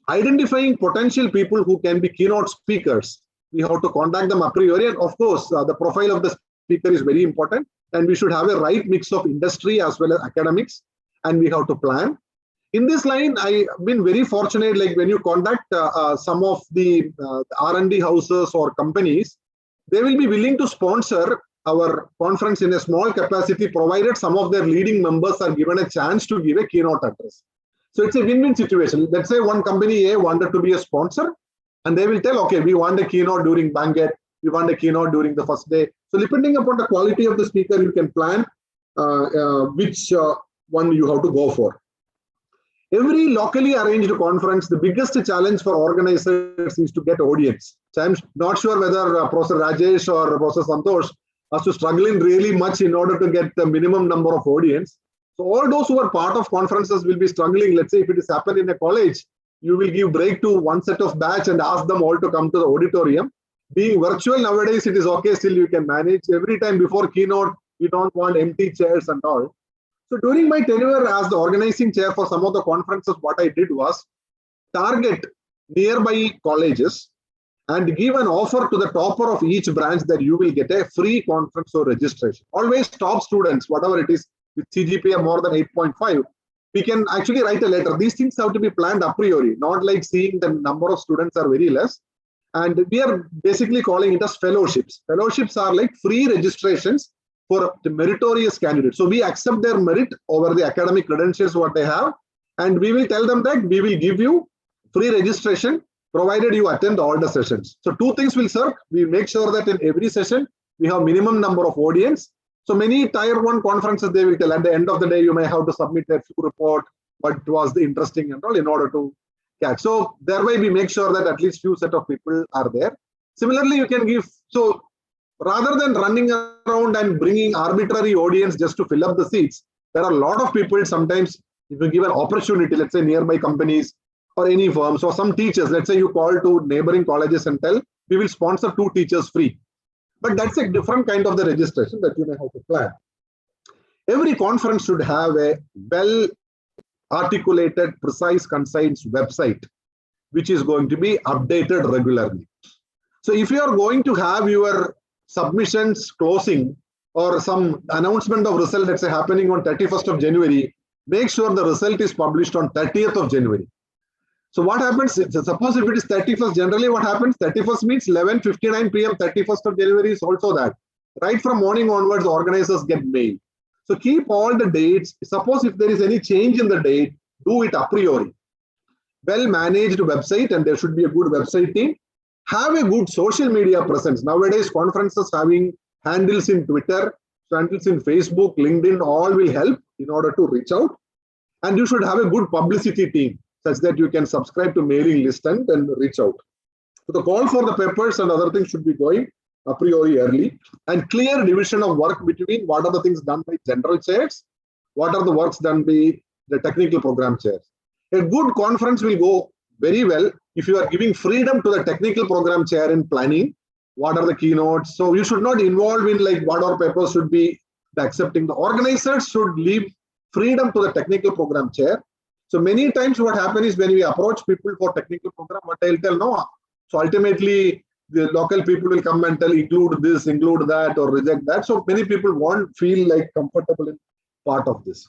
identifying potential people who can be keynote speakers. We have to contact them a priori. And of course, the profile of the speaker is very important. And we should have a right mix of industry as well as academics. And we have to plan. In this line, I've been very fortunate, like when you contact some of the R&D houses or companies, they will be willing to sponsor our conference in a small capacity, provided some of their leading members are given a chance to give a keynote address. So it's a win-win situation. Let's say one company A wanted to be a sponsor, and they will tell, okay, we want a keynote during banquet, we want a keynote during the first day. So depending upon the quality of the speaker, you can plan which one you have to go for. Every locally arranged conference, the biggest challenge for organizers is to get audience. So I'm not sure whether Professor Rajesh or Professor Santosh as to struggling really much in order to get the minimum number of audience. So all those who are part of conferences will be struggling. Let's say if it is happened in a college, you will give break to one set of batch and ask them all to come to the auditorium. Being virtual nowadays, it is okay, still you can manage. Every time before keynote, we don't want empty chairs and all. So during my tenure as the organizing chair for some of the conferences, what I did was target nearby colleges and give an offer to the topper of each branch that you will get a free conference or registration. Always top students, whatever it is, with CGPA more than 8.5, we can actually write a letter. These things have to be planned a priori, not like seeing the number of students are very less. And we are basically calling it as fellowships. Fellowships are like free registrations for the meritorious candidates. So we accept their merit over the academic credentials what they have, and we will tell them that we will give you free registration provided you attend all the sessions. So two things will serve. We make sure that in every session we have minimum number of audience. So many tier 1 conferences, they will tell at the end of the day you may have to submit a few report what was the interesting and all in order to catch. So thereby we make sure that at least few set of people are there. Similarly, you can give, so rather than running around and bringing arbitrary audience just to fill up the seats, there are a lot of people. Sometimes if you give an opportunity, let's say nearby companies or any firms or some teachers, let's say you call to neighboring colleges and tell, we will sponsor 2 teachers free. But that's a different kind of the registration that you may have to plan. Every conference should have a well articulated, precise, concise website, which is going to be updated regularly. So if you are going to have your submissions closing or some announcement of result, let's say happening on 31st of January, make sure the result is published on 30th of January. So what happens, suppose if it is 31st, generally what happens, 31st means 11:59 p.m., 31st of January is also that. Right from morning onwards, organizers get mail. So keep all the dates. Suppose if there is any change in the date, do it a priori. Well-managed website, and there should be a good website team. Have a good social media presence. Nowadays, conferences having handles in Twitter, handles in Facebook, LinkedIn, all will help in order to reach out. And you should have a good publicity team such that you can subscribe to mailing list and reach out. So the call for the papers and other things should be going a priori early, and clear division of work between what are the things done by general chairs, what are the works done by the technical program chairs. A good conference will go very well if you are giving freedom to the technical program chair in planning. What are the keynotes? So you should not involve in like what our papers should be accepting. The organizers should leave freedom to the technical program chair. So many times what happens is when we approach people for technical program, what they'll tell no. So ultimately the local people will come and tell include this, include that, or reject that. So many people won't feel like comfortable in part of this.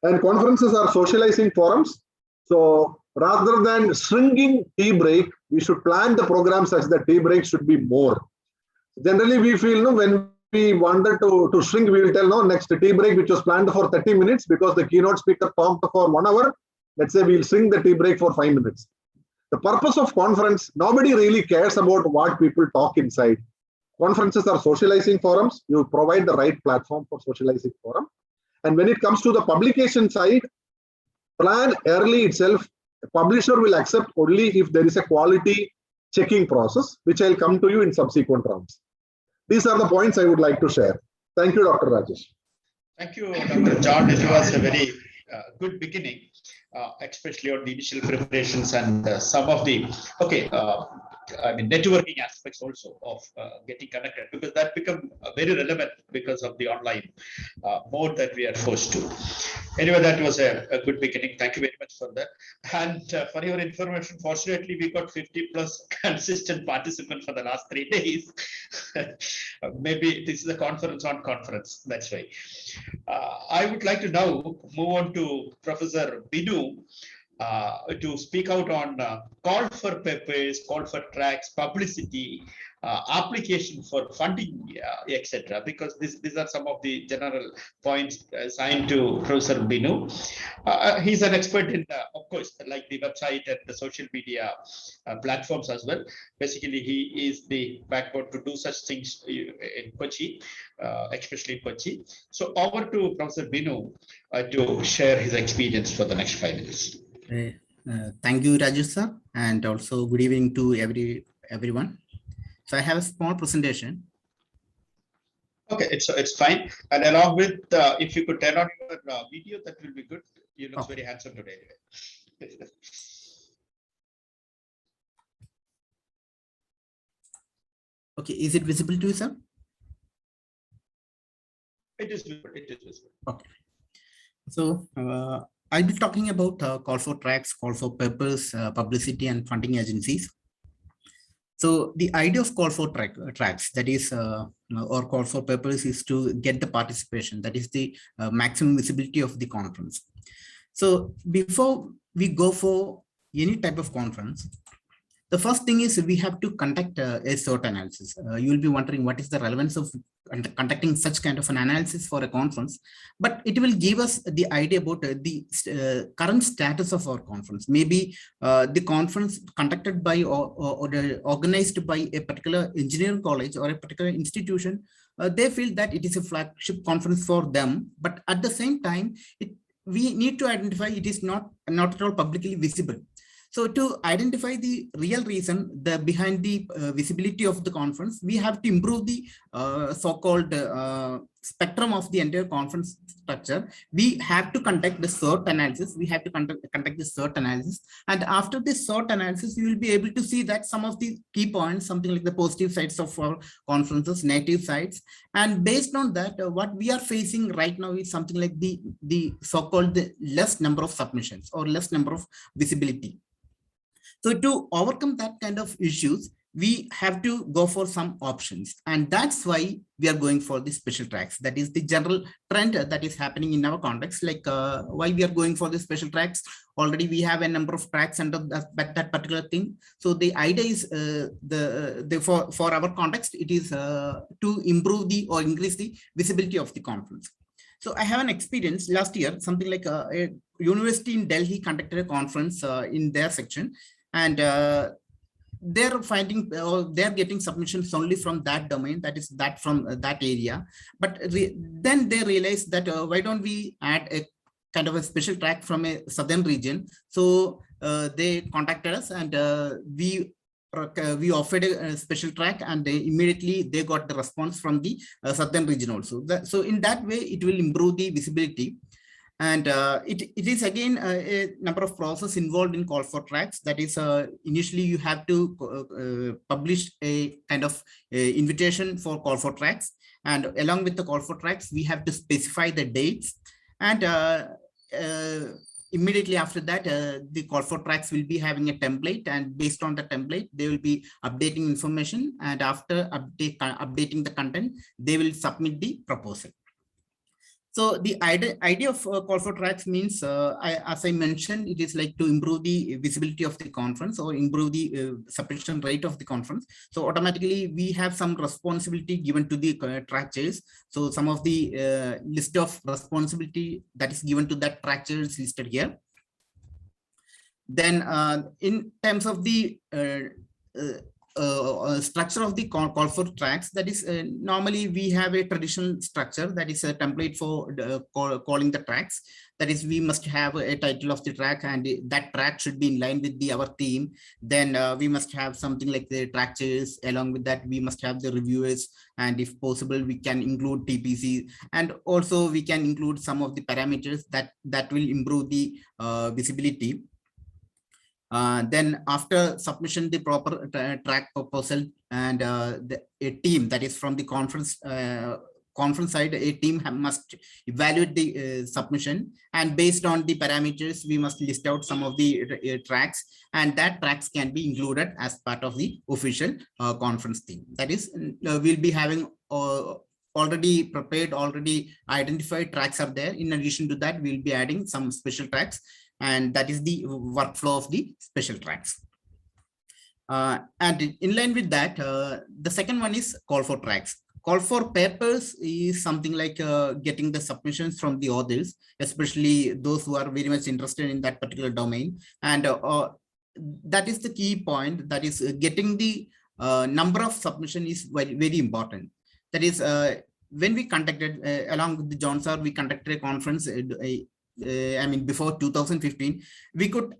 And conferences are socializing forums. So rather than shrinking tea break, we should plan the program such that tea break should be more. Generally, we feel no, when we wanted to shrink, we will tell no, next tea break, which was planned for 30 minutes because the keynote speaker talked for 1 hour. Let's say we'll shrink the tea break for 5 minutes. The purpose of conference, nobody really cares about what people talk inside. Conferences are socializing forums. You provide the right platform for socializing forum. And when it comes to the publication side, plan early itself. A publisher will accept only if there is a quality checking process, which I'll come to you in subsequent rounds. These are the points I would like to share. Thank you, Dr. Rajesh. Thank you, Dr. John. It was a very good beginning, especially on the initial preparations and some of the, networking aspects also of getting connected, because that become very relevant because of the online mode that we are forced to. Anyway, that was a good beginning. Thank you very much for that. And for your information, fortunately, we got 50 plus consistent participants for the last 3 days. Maybe this is a conference on conference. That's why. I would like to now move on to Professor Binu to speak out on call for papers, call for tracks, publicity, application for funding, etc. Because these are some of the general points assigned to Professor Binu. He's an expert in, of course, like the website and the social media platforms as well. Basically, he is the backbone to do such things in Kochi, especially in Kochi. So over to Professor Binu to share his experience for the next 5 minutes. Thank you, Rajesh sir, and also good evening to everyone. So I have a small presentation. Okay, it's fine. And along with, if you could turn on your video, that will be good. You look very handsome today. Anyway. Okay, is it visible to you, sir? It is visible. It is visible. Okay. So I'll be talking about call for tracks, call for papers, publicity, and funding agencies. So the idea of call for tracks, that is, or call for papers, is to get the participation. That is the maximum visibility of the conference. So before we go for any type of conference, the first thing is we have to conduct a SWOT analysis. You will be wondering what is the relevance of conducting such kind of an analysis for a conference, but it will give us the idea about the current status of our conference. Maybe the conference conducted by or organized by a particular engineering college or a particular institution, they feel that it is a flagship conference for them, but at the same time, we need to identify it is not at all publicly visible. So to identify the real reason behind the visibility of the conference, we have to improve the so-called spectrum of the entire conference structure. We have to conduct the SWOT analysis. We have to conduct the SWOT analysis. And after this SWOT analysis, you will be able to see that some of the key points, something like the positive sides of our conferences, negative sides. And based on that, what we are facing right now is something like the so-called less number of submissions or less number of visibility. So to overcome that kind of issues, we have to go for some options. And that's why we are going for the special tracks. That is the general trend that is happening in our context. Like why we are going for the special tracks. Already we have a number of tracks under that particular thing. So the idea is for our context, it is to improve or increase the visibility of the conference. So I have an experience last year, something like a university in Delhi conducted a conference in their section. And they're finding they're getting submissions only from that domain, that is from that area. But then they realized that why don't we add a kind of a special track from a southern region? So they contacted us, and we offered a special track, and immediately they got the response from the southern region also. So in that way, it will improve the visibility. And it is again a number of process involved in call for tracks. That is, initially you have to publish a kind of invitation for call for tracks. And along with the call for tracks, we have to specify the dates. And immediately after that, the call for tracks will be having a template. And based on the template, they will be updating information. And after updating the content, they will submit the proposal. So the idea of call for tracks means, as I mentioned, it is like to improve the visibility of the conference or improve the submission rate of the conference. So automatically we have some responsibility given to the track chairs. So some of the list of responsibility that is given to that track chair is listed here. Then in terms of the structure of the call for tracks, that is normally we have a traditional structure, that is a template for calling the tracks. That is, we must have a title of the track, and that track should be in line with our theme. Then we must have something like the track chairs. Along with that, we must have the reviewers, and if possible, we can include TPC, and also we can include some of the parameters that will improve the visibility. Then after submission, the proper track proposal, and a team, that is from the conference side, a team must evaluate the submission, and based on the parameters, we must list out some of the tracks, and that tracks can be included as part of the official conference theme. That is, we'll be having already prepared, already identified tracks are there. In addition to that, we'll be adding some special tracks, and that is the workflow of the special tracks. And in line with that, the second one is call for tracks. Call for papers is something like getting the submissions from the authors, especially those who are very much interested in that particular domain. And that is the key point. That is, getting the number of submission is very, very important. That is, when we conducted, along with the John sir, we conducted a conference, I mean, before 2015, we could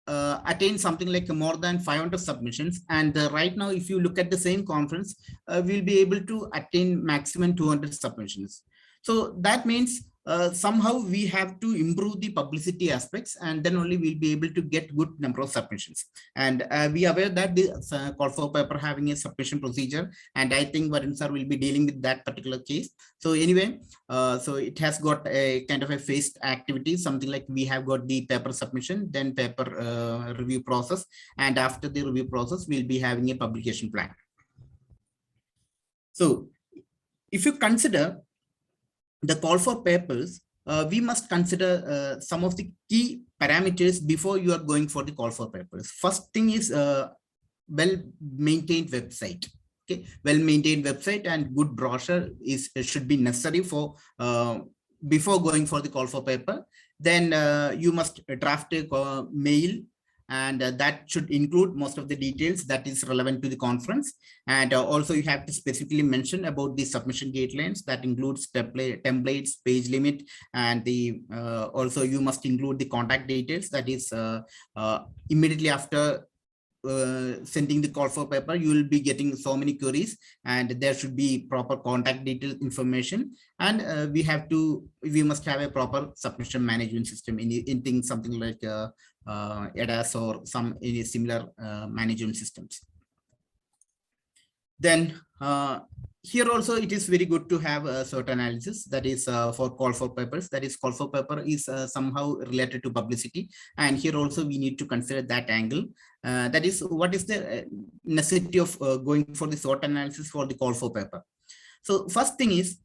attain something like more than 500 submissions. And right now, if you look at the same conference, we'll be able to attain maximum 200 submissions. So that means somehow we have to improve the publicity aspects, and then only we'll be able to get good number of submissions. And we are aware that the call for paper having a submission procedure, and I think Varun sir will be dealing with that particular case. So anyway, so it has got a kind of a phased activity, something like we have got the paper submission, then paper review process, and after the review process, we'll be having a publication plan. So if you consider the call for papers, we must consider some of the key parameters before you are going for the call for papers. First thing is well-maintained website. Okay, well-maintained website and good brochure should be necessary for before going for the call for paper. Then you must draft a mail, and that should include most of the details that is relevant to the conference. And also you have to specifically mention about the submission guidelines that includes templates, page limit, and the also you must include the contact details. That is immediately after sending the call for paper, you will be getting so many queries, and there should be proper contact detail information. And we must have a proper submission management system in things something like EDAS or some similar management systems. Then here also it is very good to have a SWOT analysis, that is for call for papers. That is, call for paper is somehow related to publicity, and here also we need to consider that angle. That is, what is the necessity of going for the SWOT analysis for the call for paper? So first thing is,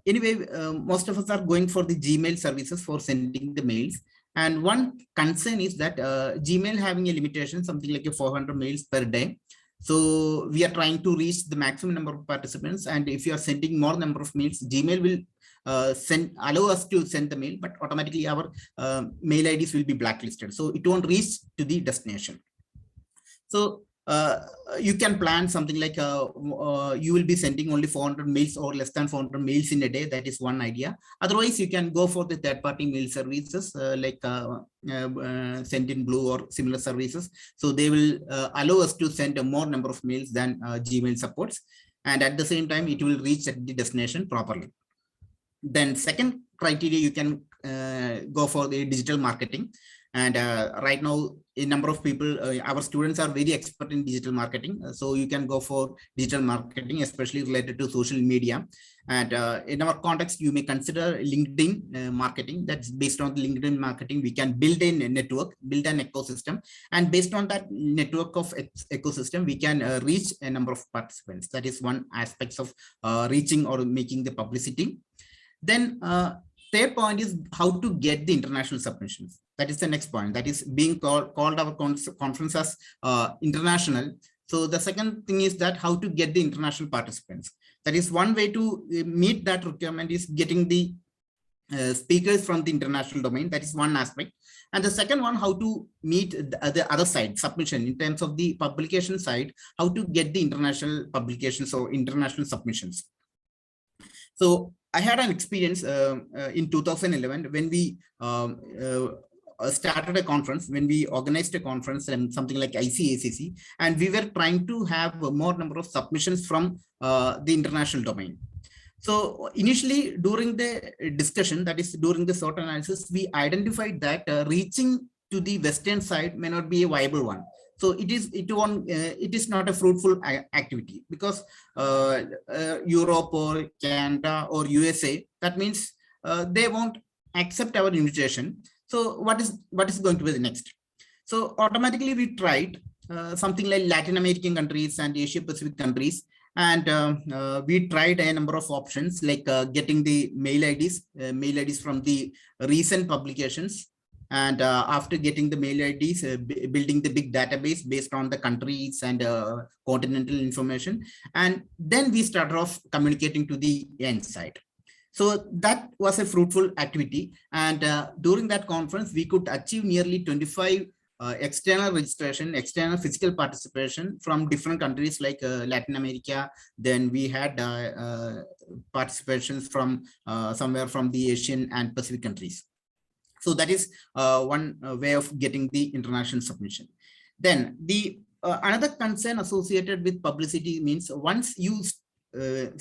anyway, most of us are going for the Gmail services for sending the mails. And one concern is that Gmail having a limitation, something like 400 mails per day. So we are trying to reach the maximum number of participants. And if you are sending more number of mails, Gmail will allow us to send the mail, but automatically our mail IDs will be blacklisted. So it won't reach to the destination. So you can plan something like you will be sending only 400 mails or less than 400 mails in a day. That is one idea. Otherwise, you can go for the third-party mail services like Sendinblue or similar services. So they will allow us to send a more number of mails than Gmail supports. And at the same time, it will reach at the destination properly. Then second criteria, you can go for the digital marketing. And right now, a number of people, our students are very expert in digital marketing. So you can go for digital marketing, especially related to social media. And in our context, you may consider LinkedIn marketing. That's based on the LinkedIn marketing. We can build a network, build an ecosystem. And based on that network of ecosystem, we can reach a number of participants. That is one aspect of reaching or making the publicity. Then third point is how to get the international submissions. That is the next point. That is being called our conference as international. So the second thing is that how to get the international participants. That is one way to meet that requirement is getting the speakers from the international domain. That is one aspect. And the second one, how to meet the other side, submission, in terms of the publication side, how to get the international publications or international submissions. So I had an experience in 2011 when we started a conference, when we organized a conference and something like ICACC, and we were trying to have a more number of submissions from the international domain. So initially during the discussion, that is during the SWOT analysis, we identified that reaching to the Western side may not be a viable one. So it is not a fruitful activity, because Europe or Canada or USA, that means they won't accept our invitation. So what is going to be the next? So automatically we tried something like Latin American countries and Asia Pacific countries, and we tried a number of options like getting the mail IDs from the recent publications. And after getting the mail IDs, building the big database based on the countries and continental information. And then we started off communicating to the end side. So that was a fruitful activity. And during that conference, we could achieve nearly 25 external registration, external physical participation from different countries like Latin America. Then we had participations from somewhere from the Asian and Pacific countries. So that is one way of getting the international submission. Then the another concern associated with publicity means once you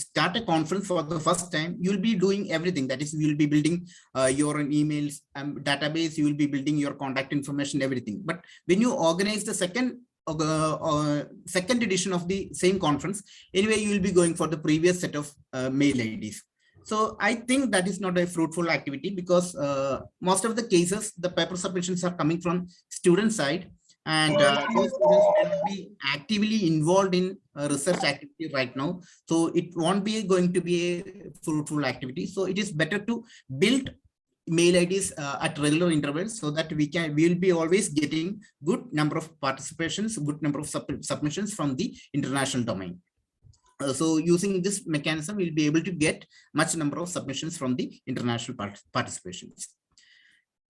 start a conference for the first time, you'll be doing everything. That is, you'll be building your emails database, you will be building your contact information, everything. But when you organize the second edition of the same conference, anyway, you will be going for the previous set of mail IDs. So I think that is not a fruitful activity, because most of the cases, the paper submissions are coming from student side, and those students may not be actively involved in research activity right now. So it won't be going to be a fruitful activity. So it is better to build mail IDs at regular intervals, so that we will be always getting good number of participations, good number of submissions from the international domain. So using this mechanism, we'll be able to get much number of submissions from the international participations.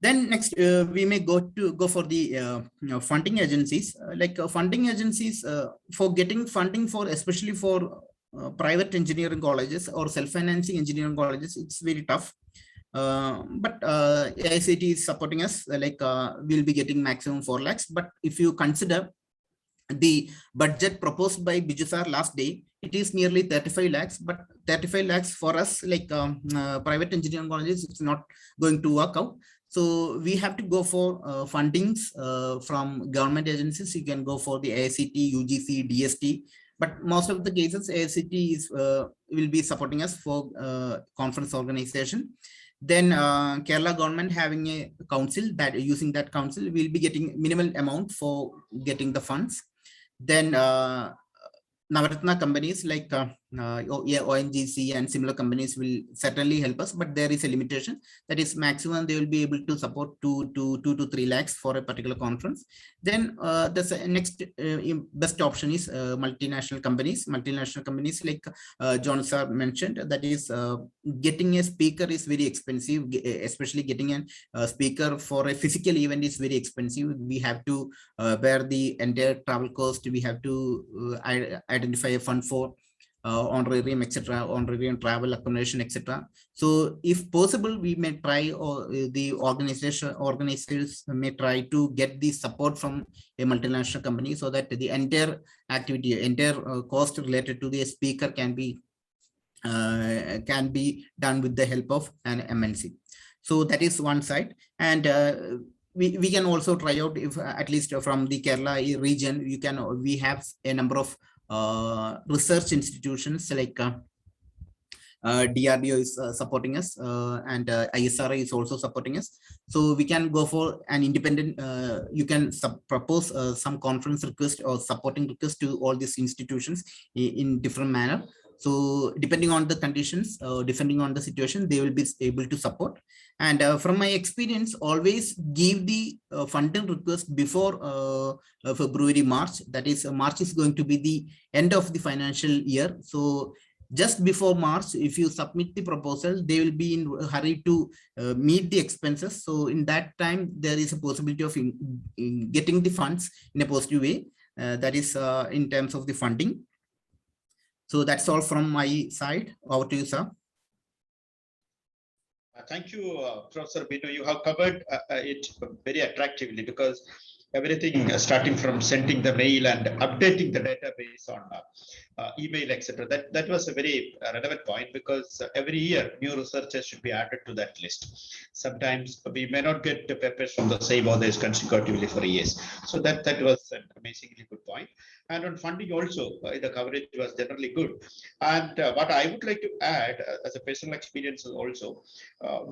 Then next, we may go for the funding agencies. Funding agencies for getting funding for, especially for private engineering colleges or self-financing engineering colleges, it's very tough. But AICT is supporting us. We'll be getting maximum 4 lakhs. But if you consider the budget proposed by Biju sir last day, it is nearly 35 lakhs. But 35 lakhs for us, private engineering colleges, it's not going to work out. So we have to go for fundings from government agencies. You can go for the AICT, UGC, DST. But most of the cases, AICT is will be supporting us for conference organization. Then Kerala government having a council, that using that council, will be getting minimal amount for getting the funds. Then Navaratna companies like ONGC and similar companies will certainly help us, but there is a limitation. That is, maximum they will be able to support 2 to 3 lakhs for a particular conference. Then the next best option is multinational companies. Multinational companies like John sir mentioned, that is getting a speaker is very expensive, especially getting a speaker for a physical event is very expensive. We have to bear the entire travel cost. We have to identify a fund for honorarium, etc., honorarium, travel, accommodation, etc. So if possible, we may try, or the organizers may try to get the support from a multinational company, so that the entire activity, entire cost related to the speaker can be done with the help of an MNC. So that is one side. And we can also try out, if at least from the Kerala region, we have a number of research institutions like DRDO is supporting us, and ISRA is also supporting us. So we can go for an independent, you can propose some conference request or supporting request to all these institutions in different manner. So depending on the conditions, depending on the situation, they will be able to support. And from my experience, always give the funding request before February, March. That is, March is going to be the end of the financial year. So just before March, if you submit the proposal, they will be in a hurry to meet the expenses. So in that time, there is a possibility of in getting the funds in a positive way. That is in terms of the funding. So that's all from my side. Over to you, sir. Thank you, Professor Binu. You have covered it very attractively, because everything starting from sending the mail and updating the database on email, etc. That was a very relevant point, because every year new researchers should be added to that list. Sometimes we may not get the papers from the same authors consecutively for years. So that was an amazingly good point. And on funding also, the coverage was generally good. And what I would like to add as a personal experience also,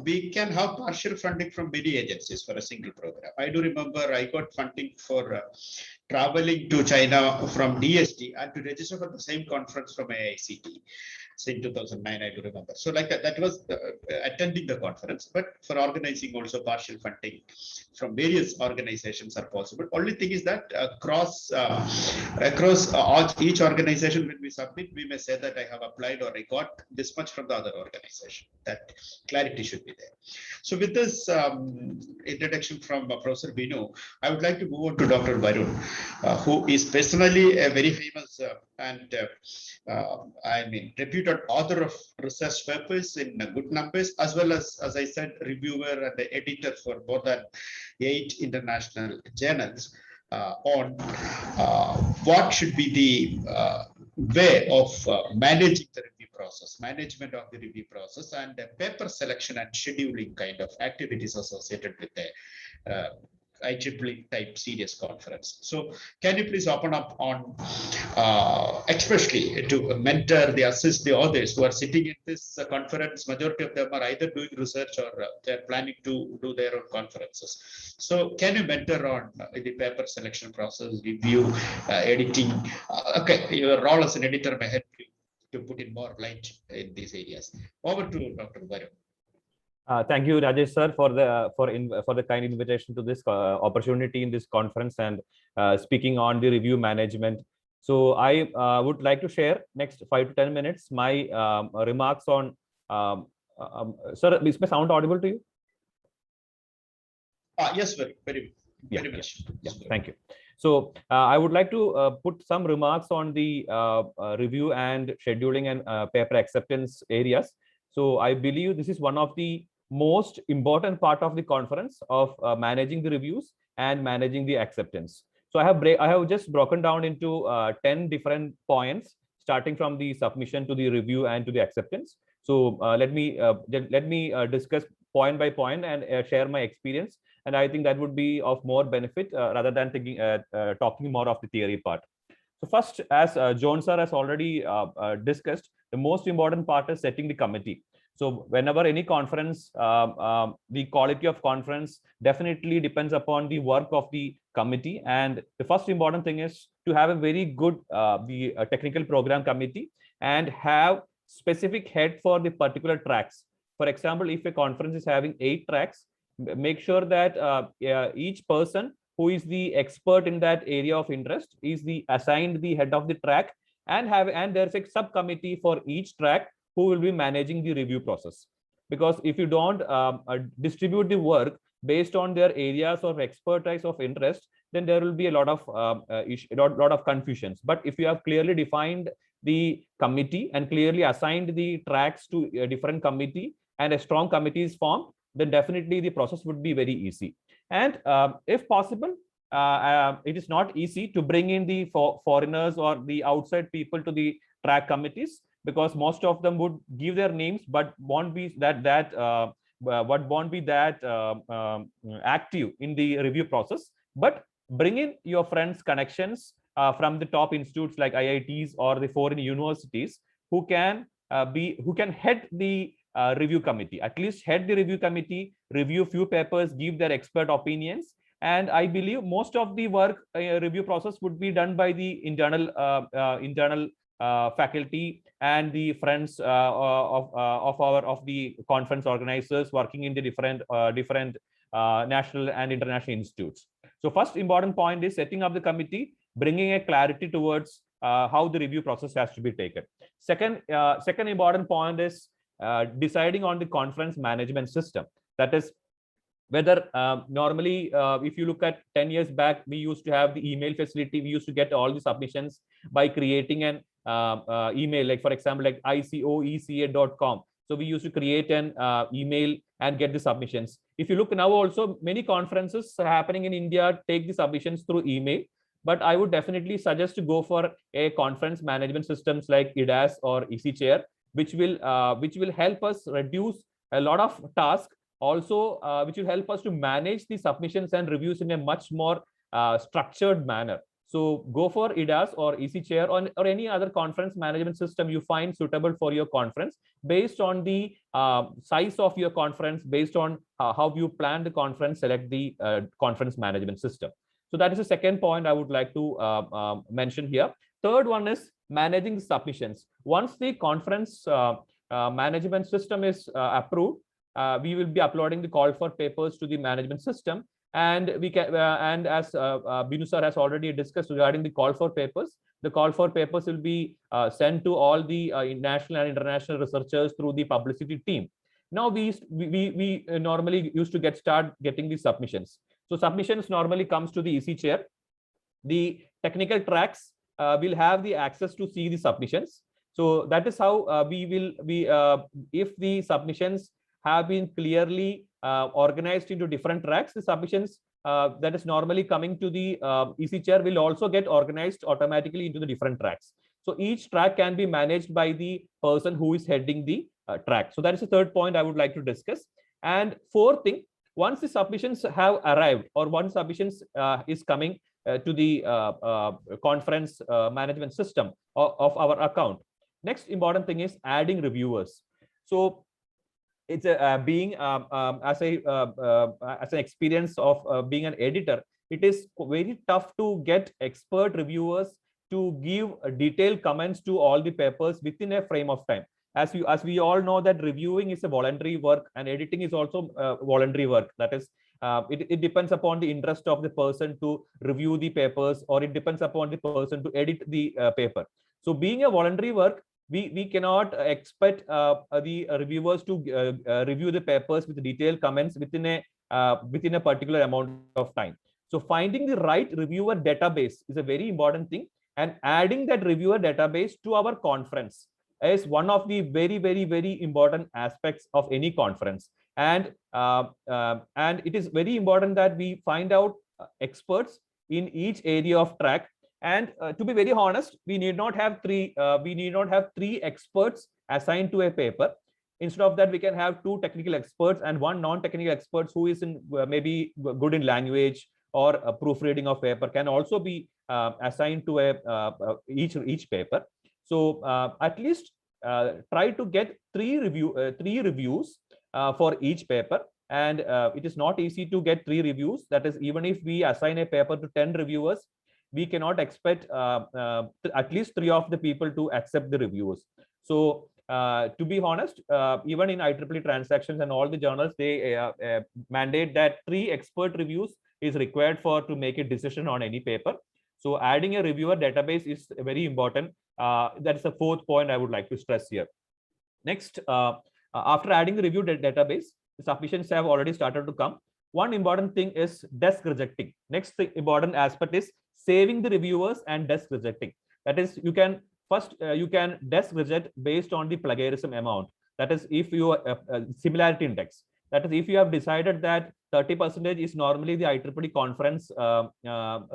we can have partial funding from many agencies for a single program. I do remember I got funding for traveling to China from DST and to register for the same conference from AICT. So in 2009, I do remember. So like that was attending the conference, but for organizing also partial funding from various organizations are possible. Only thing is that across each organization, when we submit, we may say that I have applied or I got this much from the other organization. That clarity should be there. So with this introduction from Professor Binu, I would like to move on to Dr. Varun, who is personally a very famous and I mean, reputed author of research papers in good numbers, as well as I said, reviewer and editor for more than 8 international journals on what should be the way of managing the review process, management of the review process, and paper selection and scheduling kind of activities associated with the IEEE type serious conference. So can you please open up on especially to mentor, the assist the authors who are sitting in this conference? Majority of them are either doing research or they're planning to do their own conferences. So can you mentor on the paper selection process, review, editing? Okay, your role as an editor may help you to put in more light in these areas. Over to Dr. Varu. Thank you, Rajesh sir, for the kind invitation to this opportunity in this conference and speaking on the review management. So I would like to share next 5 to 10 minutes my remarks on. Sir, is my sound audible to you? Yes, very much. Yeah, thank you. So I would like to put some remarks on the review and scheduling and paper acceptance areas. So I believe this is one of the most important part of the conference of managing the reviews and managing the acceptance. So I have just broken down into 10 different points, starting from the submission to the review and to the acceptance. So let me discuss point by point and share my experience. And I think that would be of more benefit rather than talking more of the theory part. So first, as John sir has already discussed, the most important part is setting the committee. So whenever any conference, the quality of conference definitely depends upon the work of the committee. And the first important thing is to have a very good technical program committee and have specific head for the particular tracks. For example, if a conference is having 8 tracks, make sure that each person who is the expert in that area of interest is assigned the head of the track, and there's a subcommittee for each track who will be managing the review process. Because if you don't distribute the work based on their areas of expertise of interest, then there will be a lot of confusions. But if you have clearly defined the committee and clearly assigned the tracks to a different committee and a strong committee is formed, then definitely the process would be very easy. And if possible, it is not easy to bring in the foreigners or the outside people to the track committees, because most of them would give their names but won't be active in the review process. But bring in your friends' connections from the top institutes like IITs or the foreign universities who can head the review committee, at least head the review committee, review few papers, give their expert opinions. And I believe most of the work review process would be done by the internal faculty and the friends of the conference organizers working in the different national and international institutes. So first important point is setting up the committee, bringing a clarity towards how the review process has to be taken. Second important point is deciding on the conference management system. That is, whether normally, if you look at 10 years back, we used to have the email facility. We used to get all the submissions by creating an email, like for example, like icoeca.com. So we used to create an email and get the submissions. If you look now, also many conferences happening in India take the submissions through email. But I would definitely suggest to go for a conference management systems like IDAS or EC Chair, which will help us reduce a lot of tasks. Also, which will help us to manage the submissions and reviews in a much more structured manner. So go for IDAS or EC Chair or any other conference management system you find suitable for your conference, based on the size of your conference, based on how you plan the conference, select the conference management system. So that is the second point I would like to mention here. Third one is managing the submissions. Once the conference management system is approved, we will be uploading the call for papers to the management system, and we can and as Binu sir has already discussed regarding the call for papers, the call for papers will be sent to all the national and international researchers through the publicity team. Now we normally used to start getting the submissions. So submissions normally comes to the EC Chair. The technical tracks will have the access to see the submissions. So that is how we will be, if the submissions have been clearly organized into different tracks, the submissions that is normally coming to the EC chair will also get organized automatically into the different tracks. So each track can be managed by the person who is heading the track. So that is the third point I would like to discuss. And fourth thing, once the submissions have arrived or once submissions is coming to the conference management system of our account, next important thing is adding reviewers. So it's being as an experience of being an editor, it is very tough to get expert reviewers to give detailed comments to all the papers within a frame of time. As we all know that reviewing is a voluntary work and editing is also voluntary work. That is, it depends upon the interest of the person to review the papers, or it depends upon the person to edit the paper. So being a voluntary work, we cannot expect the reviewers to review the papers with detailed comments within a particular amount of time. So finding the right reviewer database is a very important thing, and adding that reviewer database to our conference is one of the very important aspects of any conference. And it is very important that we find out experts in each area of track. And to be very honest, we need not have three experts assigned to a paper. Instead of that, we can have 2 technical experts and 1 non-technical experts who is in maybe good in language or proofreading of paper can also be assigned to each paper. So at least try to get 3 reviews for each paper. And it is not easy to get 3 reviews. That is, even if we assign a paper to 10 reviewers, we cannot expect at least 3 of the people to accept the reviews. So to be honest, even in IEEE transactions and all the journals, they mandate that 3 expert reviews is required to make a decision on any paper. So adding a reviewer database is very important. That's the 4th point I would like to stress here. Next, after adding the review database, the submissions have already started to come. One important thing is desk rejecting. Next important aspect is saving the reviewers and desk rejecting. That is, you can desk reject based on the plagiarism amount. That is, if you similarity index. That is, if you have decided that 30% is normally the IEEE conference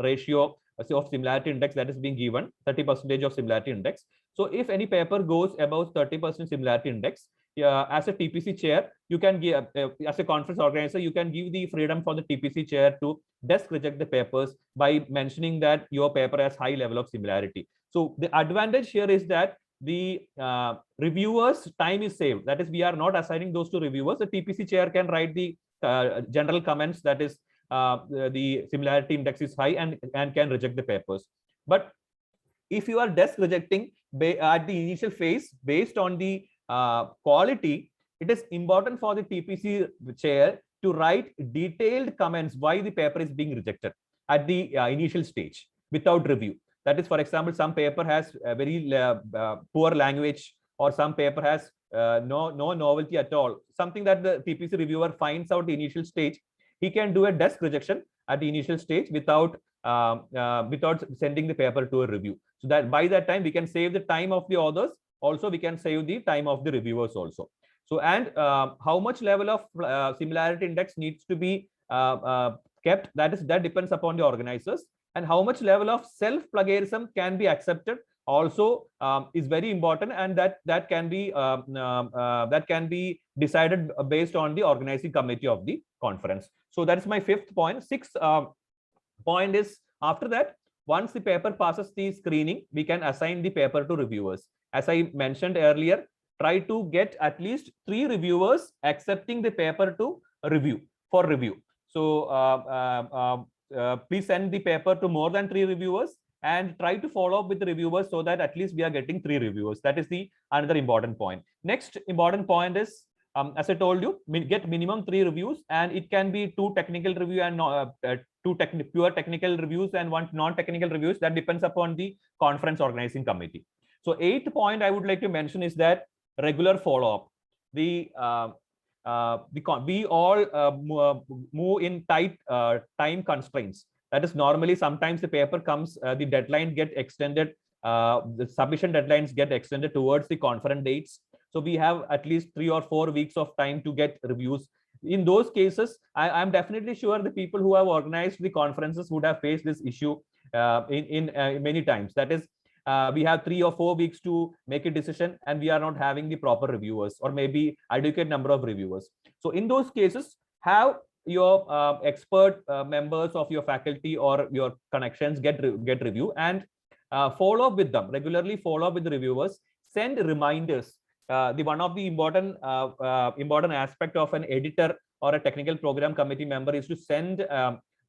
ratio of similarity index that is being given, 30% of similarity index. So if any paper goes above 30% similarity index, as a TPC chair, you can give, as a conference organizer, you can give the freedom for the TPC chair to desk reject the papers by mentioning that your paper has high level of similarity. So the advantage here is that the reviewers' time is saved. That is, we are not assigning those to reviewers. The TPC chair can write the general comments, that is, the similarity index is high, and can reject the papers. But if you are desk rejecting at the initial phase based on the quality, it is important for the TPC chair to write detailed comments why the paper is being rejected at the initial stage without review. That is, for example, some paper has very poor language, or some paper has no novelty at all, something that the TPC reviewer finds out the initial stage. He can do a desk rejection at the initial stage without sending the paper to a review. So that by that time we can save the time of the authors. Also, we can save the time of the reviewers also. So, and how much level of similarity index needs to be kept, that depends upon the organizers. And how much level of self plagiarism can be accepted also is very important, and that can be decided based on the organizing committee of the conference. So that's my 5th point. 6th point is, after that, once the paper passes the screening, we can assign the paper to reviewers. As I mentioned earlier, try to get at least 3 reviewers accepting the paper to review. So please send the paper to more than 3 reviewers, and try to follow up with the reviewers so that at least we are getting 3 reviewers. That is the another important point. Next important point is, as I told you, get minimum 3 reviews, and it can be 2 technical review and 2 pure technical reviews and 1 non-technical reviews. That depends upon the conference organizing committee. So 8th point I would like to mention is that regular follow-up. We all move in tight time constraints. That is normally sometimes the paper comes, the deadline get extended, the submission deadlines get extended towards the conference dates. So we have at least 3 or 4 weeks of time to get reviews. In those cases, I'm definitely sure the people who have organized the conferences would have faced this issue in many times. That is, we have 3 or 4 weeks to make a decision and we are not having the proper reviewers or maybe adequate number of reviewers. So in those cases, have your expert members of your faculty or your connections get review and follow up with them, regularly follow up with the reviewers, send reminders. The one of the important aspect of an editor or a technical program committee member is to send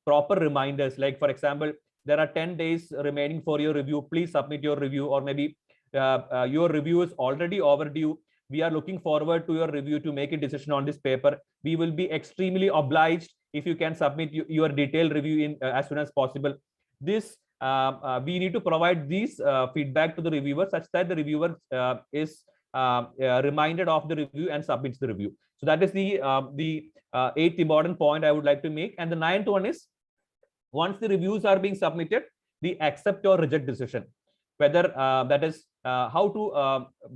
proper reminders. Like, for example, there are 10 days remaining for your review. Please submit your review, or maybe your review is already overdue. We are looking forward to your review to make a decision on this paper. We will be extremely obliged if you can submit your detailed review in as soon as possible. This we need to provide these feedback to the reviewer such that the reviewer is reminded of the review and submits the review. So that is the 8th important point I would like to make. And the 9th one is, once the reviews are being submitted, the accept or reject decision, whether that is how to,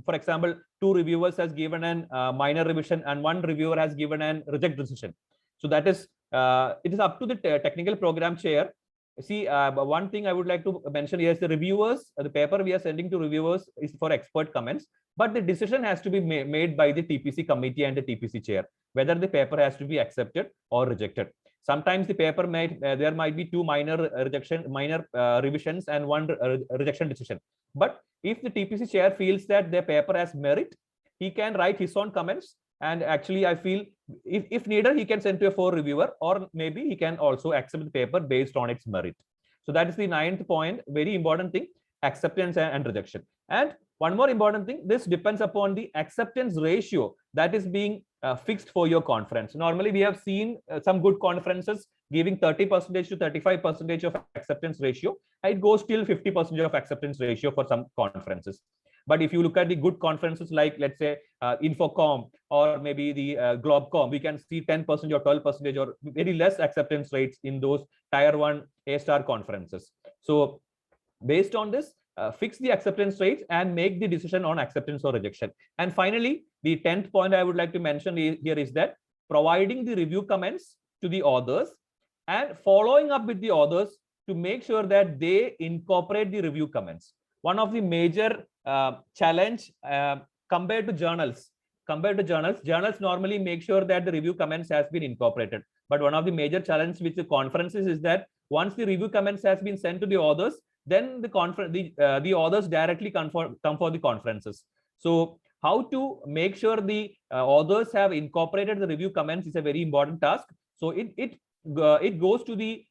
for example, 2 reviewers has given an minor revision and 1 reviewer has given an reject decision. So that is, it is up to the technical program chair. See, one thing I would like to mention here is the reviewers, the paper we are sending to reviewers is for expert comments, but the decision has to be made by the TPC committee and the TPC chair, whether the paper has to be accepted or rejected. Sometimes the paper there might be 2 minor revisions and 1 rejection decision. But if the TPC chair feels that the paper has merit, he can write his own comments. And actually, I feel if needed, he can send to a 4 reviewer, or maybe he can also accept the paper based on its merit. So that is the 9th point, very important thing, acceptance and rejection. And one more important thing, this depends upon the acceptance ratio that is being fixed for your conference. Normally, we have seen some good conferences giving 30% to 35% of acceptance ratio. It goes till 50% of acceptance ratio for some conferences. But if you look at the good conferences like, let's say, Infocom or maybe the Globecom, we can see 10% or 12% or very less acceptance rates in those tier 1 A-star conferences. So based on this, fix the acceptance rates and make the decision on acceptance or rejection. And finally, the 10th point I would like to mention here is that providing the review comments to the authors and following up with the authors to make sure that they incorporate the review comments. One of the major challenge compared to journals, journals normally make sure that the review comments has been incorporated. But one of the major challenges with the conferences is that once the review comments has been sent to the authors, then the authors directly come for the conferences. So how to make sure the authors have incorporated the review comments is a very important task. So it goes to the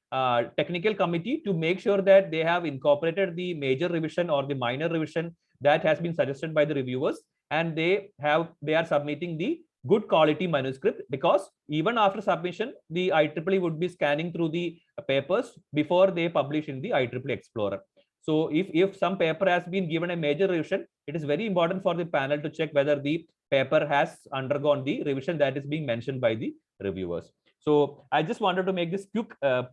technical committee to make sure that they have incorporated the major revision or the minor revision that has been suggested by the reviewers, and they are submitting the good quality manuscript, because even after submission, the IEEE would be scanning through the papers before they publish in the IEEE Explorer. So if some paper has been given a major revision, it is very important for the panel to check whether the paper has undergone the revision that is being mentioned by the reviewers. So I just wanted to make this quick 10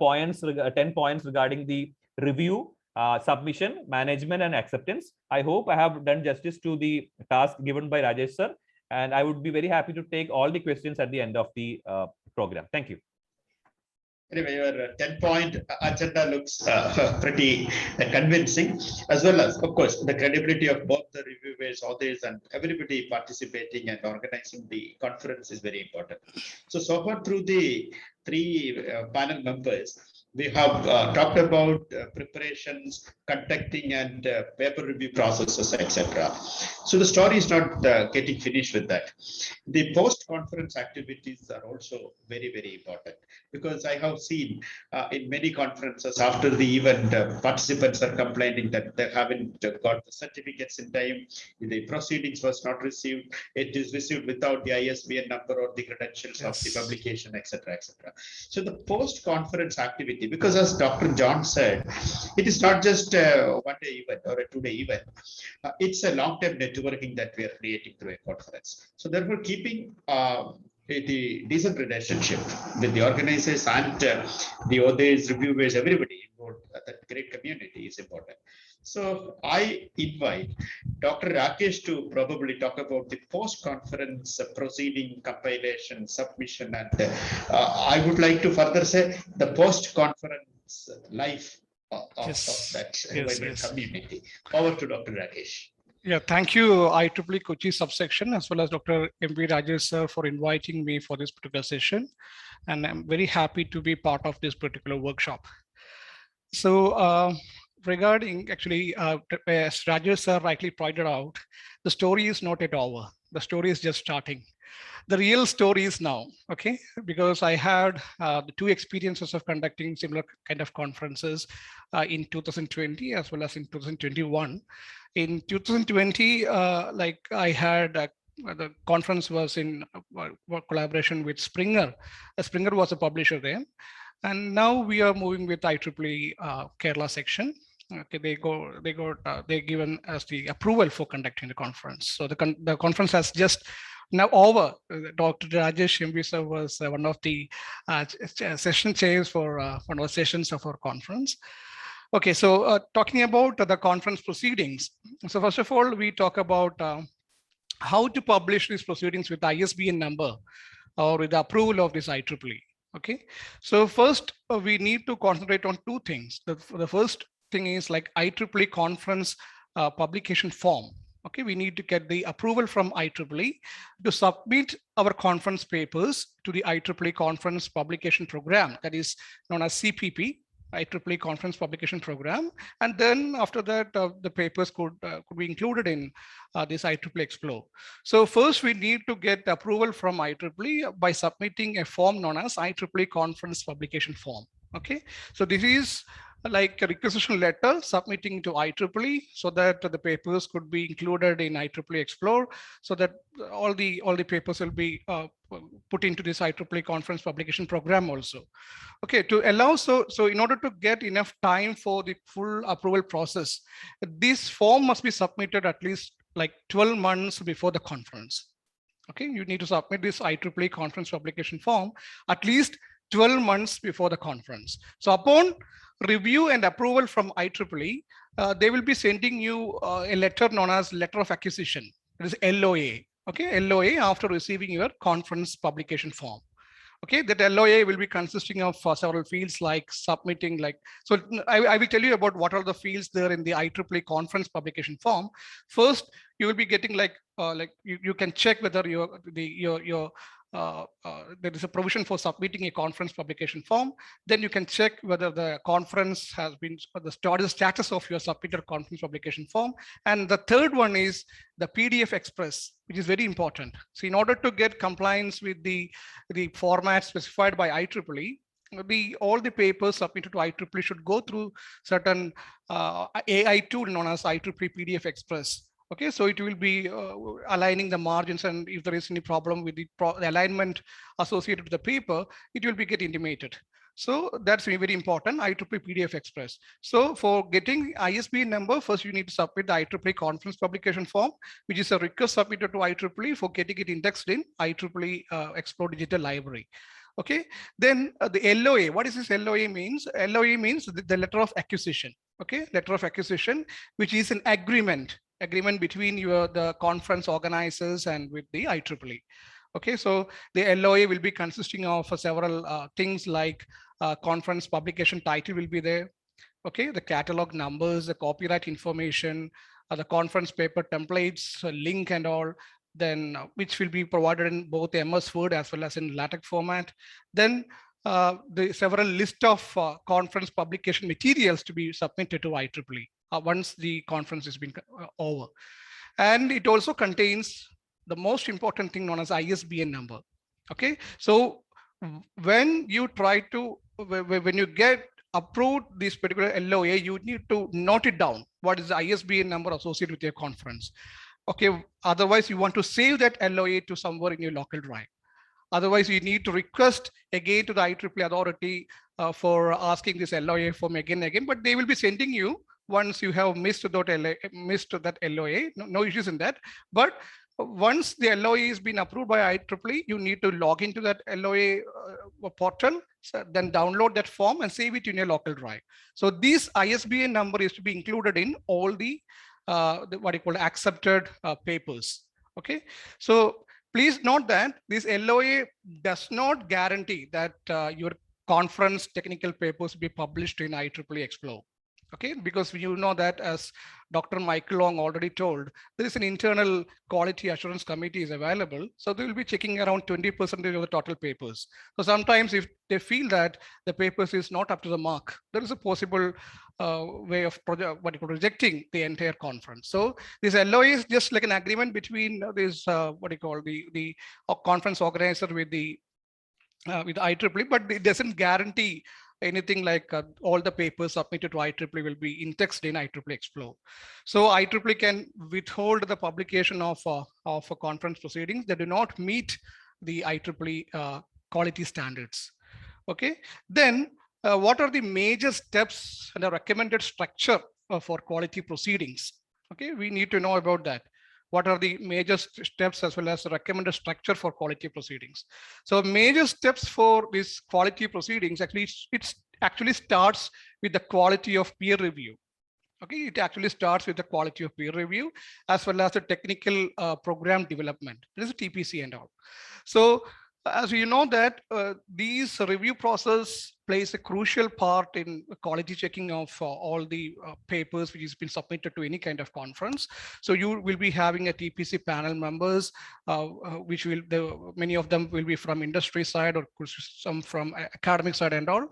points regarding the review, submission, management, and acceptance. I hope I have done justice to the task given by Rajesh sir, and I would be very happy to take all the questions at the end of the program. Thank you. Anyway, your 10-point agenda looks pretty convincing, as well as, of course, the credibility of both the reviewers, authors, and everybody participating and organizing the conference is very important. So far through the 3 panel members, we have talked about preparations, conducting, and paper review processes, etc. So the story is not getting finished with that. The post-conference activities are also very, very important, because I have seen in many conferences after the event, participants are complaining that they haven't got the certificates in time, the proceedings was not received, it is received without the ISBN number or the credentials of the publication, etc., etc. So the post-conference activity, because as Dr. John said, it is not just a one-day event or a 2-day event. It's a long-term networking that we are creating through a conference. So therefore, keeping the decent relationship with the organizers and the authors, reviewers, everybody involved. That great community is important. So I invite Dr. Rajesh to probably talk about the post-conference proceeding, compilation, submission, and I would like to further say the post-conference life of that vibrant community. Over to Dr. Rajesh. Yeah, thank you, IEEE Kochi subsection, as well as Dr. MV Rajesh sir for inviting me for this particular session. And I'm very happy to be part of this particular workshop. So regarding actually, as Rajesh sir rightly pointed out, the story is not yet over. The story is just starting. The real story is now, okay? Because I had the two experiences of conducting similar kind of conferences in 2020 as well as in 2021. In 2020, like I had the conference was in collaboration with Springer. Springer was a publisher there. And now we are moving with IEEE Kerala section. Okay, they're given as the approval for conducting the conference. So the conference has just now over. Dr. Rajesh MV sir was one of the session chairs for one of the sessions of our conference. Okay, so talking about the conference proceedings. So first of all, we talk about how to publish these proceedings with ISBN number or with the approval of this IEEE. Okay, so first we need to concentrate on two things. The first thing is like IEEE conference publication form. Okay, we need to get the approval from IEEE to submit our conference papers to the IEEE conference publication program, that is known as CPP, IEEE conference publication program. And then after that, the papers could be included in this IEEE Explore. So first we need to get approval from IEEE by submitting a form known as IEEE conference publication form. Okay, so this is like a requisition letter submitting to IEEE so that the papers could be included in IEEE Explore, so that all the papers will be put into this IEEE conference publication program also. Okay, to allow so in order to get enough time for the full approval process, this form must be submitted at least like 12 months before the conference. Okay, you need to submit this IEEE conference publication form at least 12 months before the conference. So upon review and approval from IEEE, they will be sending you a letter known as letter of acquisition. It is LOA. Okay, LOA after receiving your conference publication form. Okay, that LOA will be consisting of several fields like submitting, like, so I will tell you about what are the fields there in the IEEE conference publication form. First, you will be getting like you can check whether there is a provision for submitting a conference publication form. Then you can check whether the conference has been, the status of your submitted conference publication form. And the third one is the PDF Express, which is very important. So in order to get compliance with the format specified by IEEE, all the papers submitted to IEEE should go through certain AI tool known as IEEE PDF Express. Okay, so it will be aligning the margins, and if there is any problem with the alignment associated with the paper, it will be get intimated. So that's very important, IEEE PDF Express. So for getting ISBN number, first you need to submit the IEEE conference publication form, which is a request submitted to IEEE for getting it indexed in IEEE Explore Digital Library. Okay, then the LOA, what is this LOA means? LOA means the letter of acquisition. Okay, letter of acquisition, which is an agreement between the conference organizers and with the IEEE. Okay, so the LOA will be consisting of several things like conference publication title will be there. Okay, the catalog numbers, the copyright information, the conference paper templates, link and all, then which will be provided in both MS Word as well as in LaTeX format. Then the several list of conference publication materials to be submitted to IEEE once the conference has been over. And it also contains the most important thing known as ISBN number. Okay, so when you get approved this particular LOA, you need to note it down. What is the ISBN number associated with your conference? Okay, otherwise you want to save that LOA to somewhere in your local drive. Otherwise, you need to request again to the IEEE authority for asking this LOA form again and again, but they will be sending you once you have missed that LOA, no issues in that. But once the LOA has been approved by IEEE, you need to log into that LOA portal, then download that form and save it in your local drive. So this ISBN number is to be included in all the what you call accepted papers. Okay, so please note that this LOA does not guarantee that your conference technical papers will be published in IEEE Explore. Okay, because you know that, as Dr. Michael Long already told, there is an internal quality assurance committee is available. So they will be checking around 20% of the total papers. So sometimes if they feel that the papers is not up to the mark, there is a possible way of rejecting the entire conference. So this LOA is just like an agreement between this the conference organizer with the IEEE, but it doesn't guarantee anything like all the papers submitted to IEEE will be indexed in IEEE Explore. So IEEE can withhold the publication of a conference proceedings that do not meet the IEEE quality standards. Okay, then what are the major steps and the recommended structure for quality proceedings? Okay, we need to know about that. What are the major steps as well as the recommended structure for quality proceedings? So major steps for this quality proceedings, it actually starts with the quality of peer review. Okay, it actually starts with the quality of peer review as well as the technical program development. This is TPC and all. So as you know that these review process plays a crucial part in quality checking of all the papers which has been submitted to any kind of conference. So you will be having a TPC panel members, which many of them will be from industry side or some from academic side and all.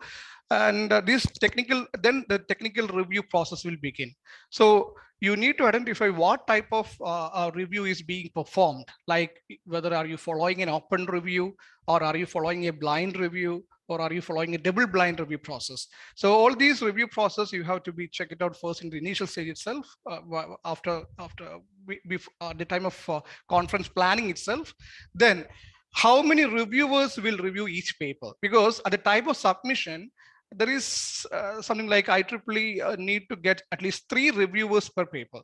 And then the technical review process will begin. So you need to identify what type of review is being performed, like whether are you following an open review, or are you following a blind review, or are you following a double blind review process? So all these review process, you have to be check it out first in the initial stage itself, after the time of conference planning itself. Then how many reviewers will review each paper? Because at the time of submission, there is something like IEEE need to get at least 3 reviewers per paper.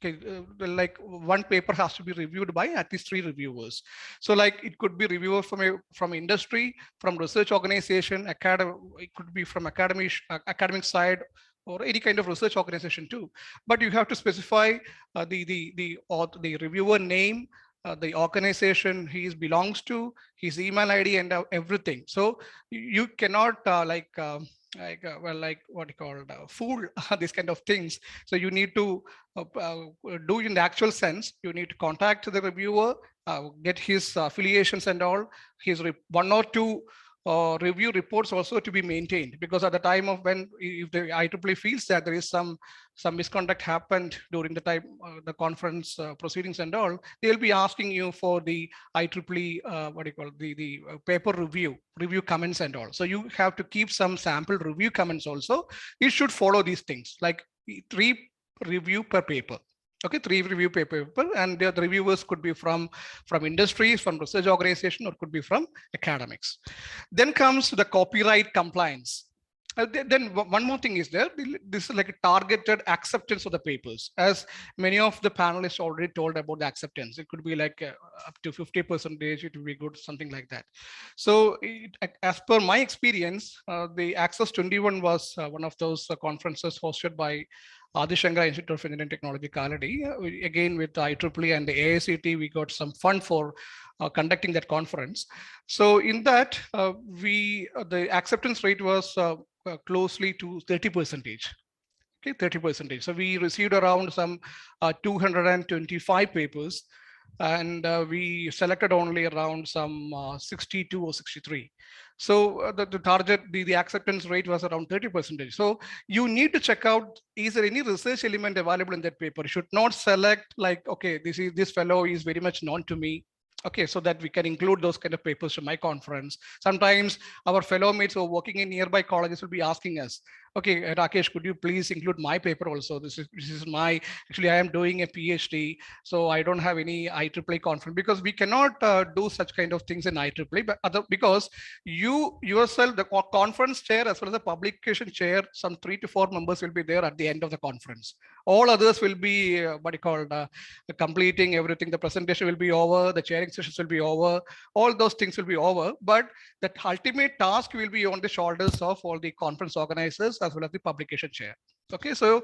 Okay, like one paper has to be reviewed by at least 3 reviewers. So like it could be reviewer from industry, from research organization, it could be from academic side, or any kind of research organization too. But you have to specify the reviewer name, the organization he belongs to, his email ID, and everything. So you cannot fool these kind of things. So you need to do in the actual sense. You need to contact the reviewer, get his affiliations and all, his 1 or 2 review reports also to be maintained, because at the time of when, if the IEEE feels that there is some misconduct happened during the time the conference proceedings and all, they'll be asking you for the IEEE the paper review comments and all. So you have to keep some sample review comments also. You should follow these things, like 3 review per paper. Okay, 3 review paper, and the reviewers could be from industries, from research organization, or could be from academics. Then comes the copyright compliance. Then one more thing is there. This is like a targeted acceptance of the papers, as many of the panelists already told about the acceptance. It could be like up to 50%. It would be good, something like that. So as per my experience, the Access 21 was one of those conferences hosted by Adi Shankar Institute of Engineering Technology, Kaladi. Again, with IEEE and the AICT, we got some fund for conducting that conference. So in that, the acceptance rate was closely to 30%. Okay, 30%. So we received around some 225 papers, and we selected only around some 62 or 63. So the target, the acceptance rate was around 30%. So you need to check out, is there any research element available in that paper? You should not select like, okay, this fellow is very much known to me. Okay, so that we can include those kind of papers to my conference. Sometimes our fellow mates who are working in nearby colleges will be asking us, Okay, Rakesh, could you please include my paper also? This is my, actually I am doing a PhD, so I don't have any IEEE conference, because we cannot do such kind of things in IEEE, but because you yourself, the conference chair as well as the publication chair, some 3 to 4 members will be there at the end of the conference. All others will be what you call completing everything. The presentation will be over, the chairing sessions will be over, all those things will be over, but the ultimate task will be on the shoulders of all the conference organizers as well as the publication chair. Okay, so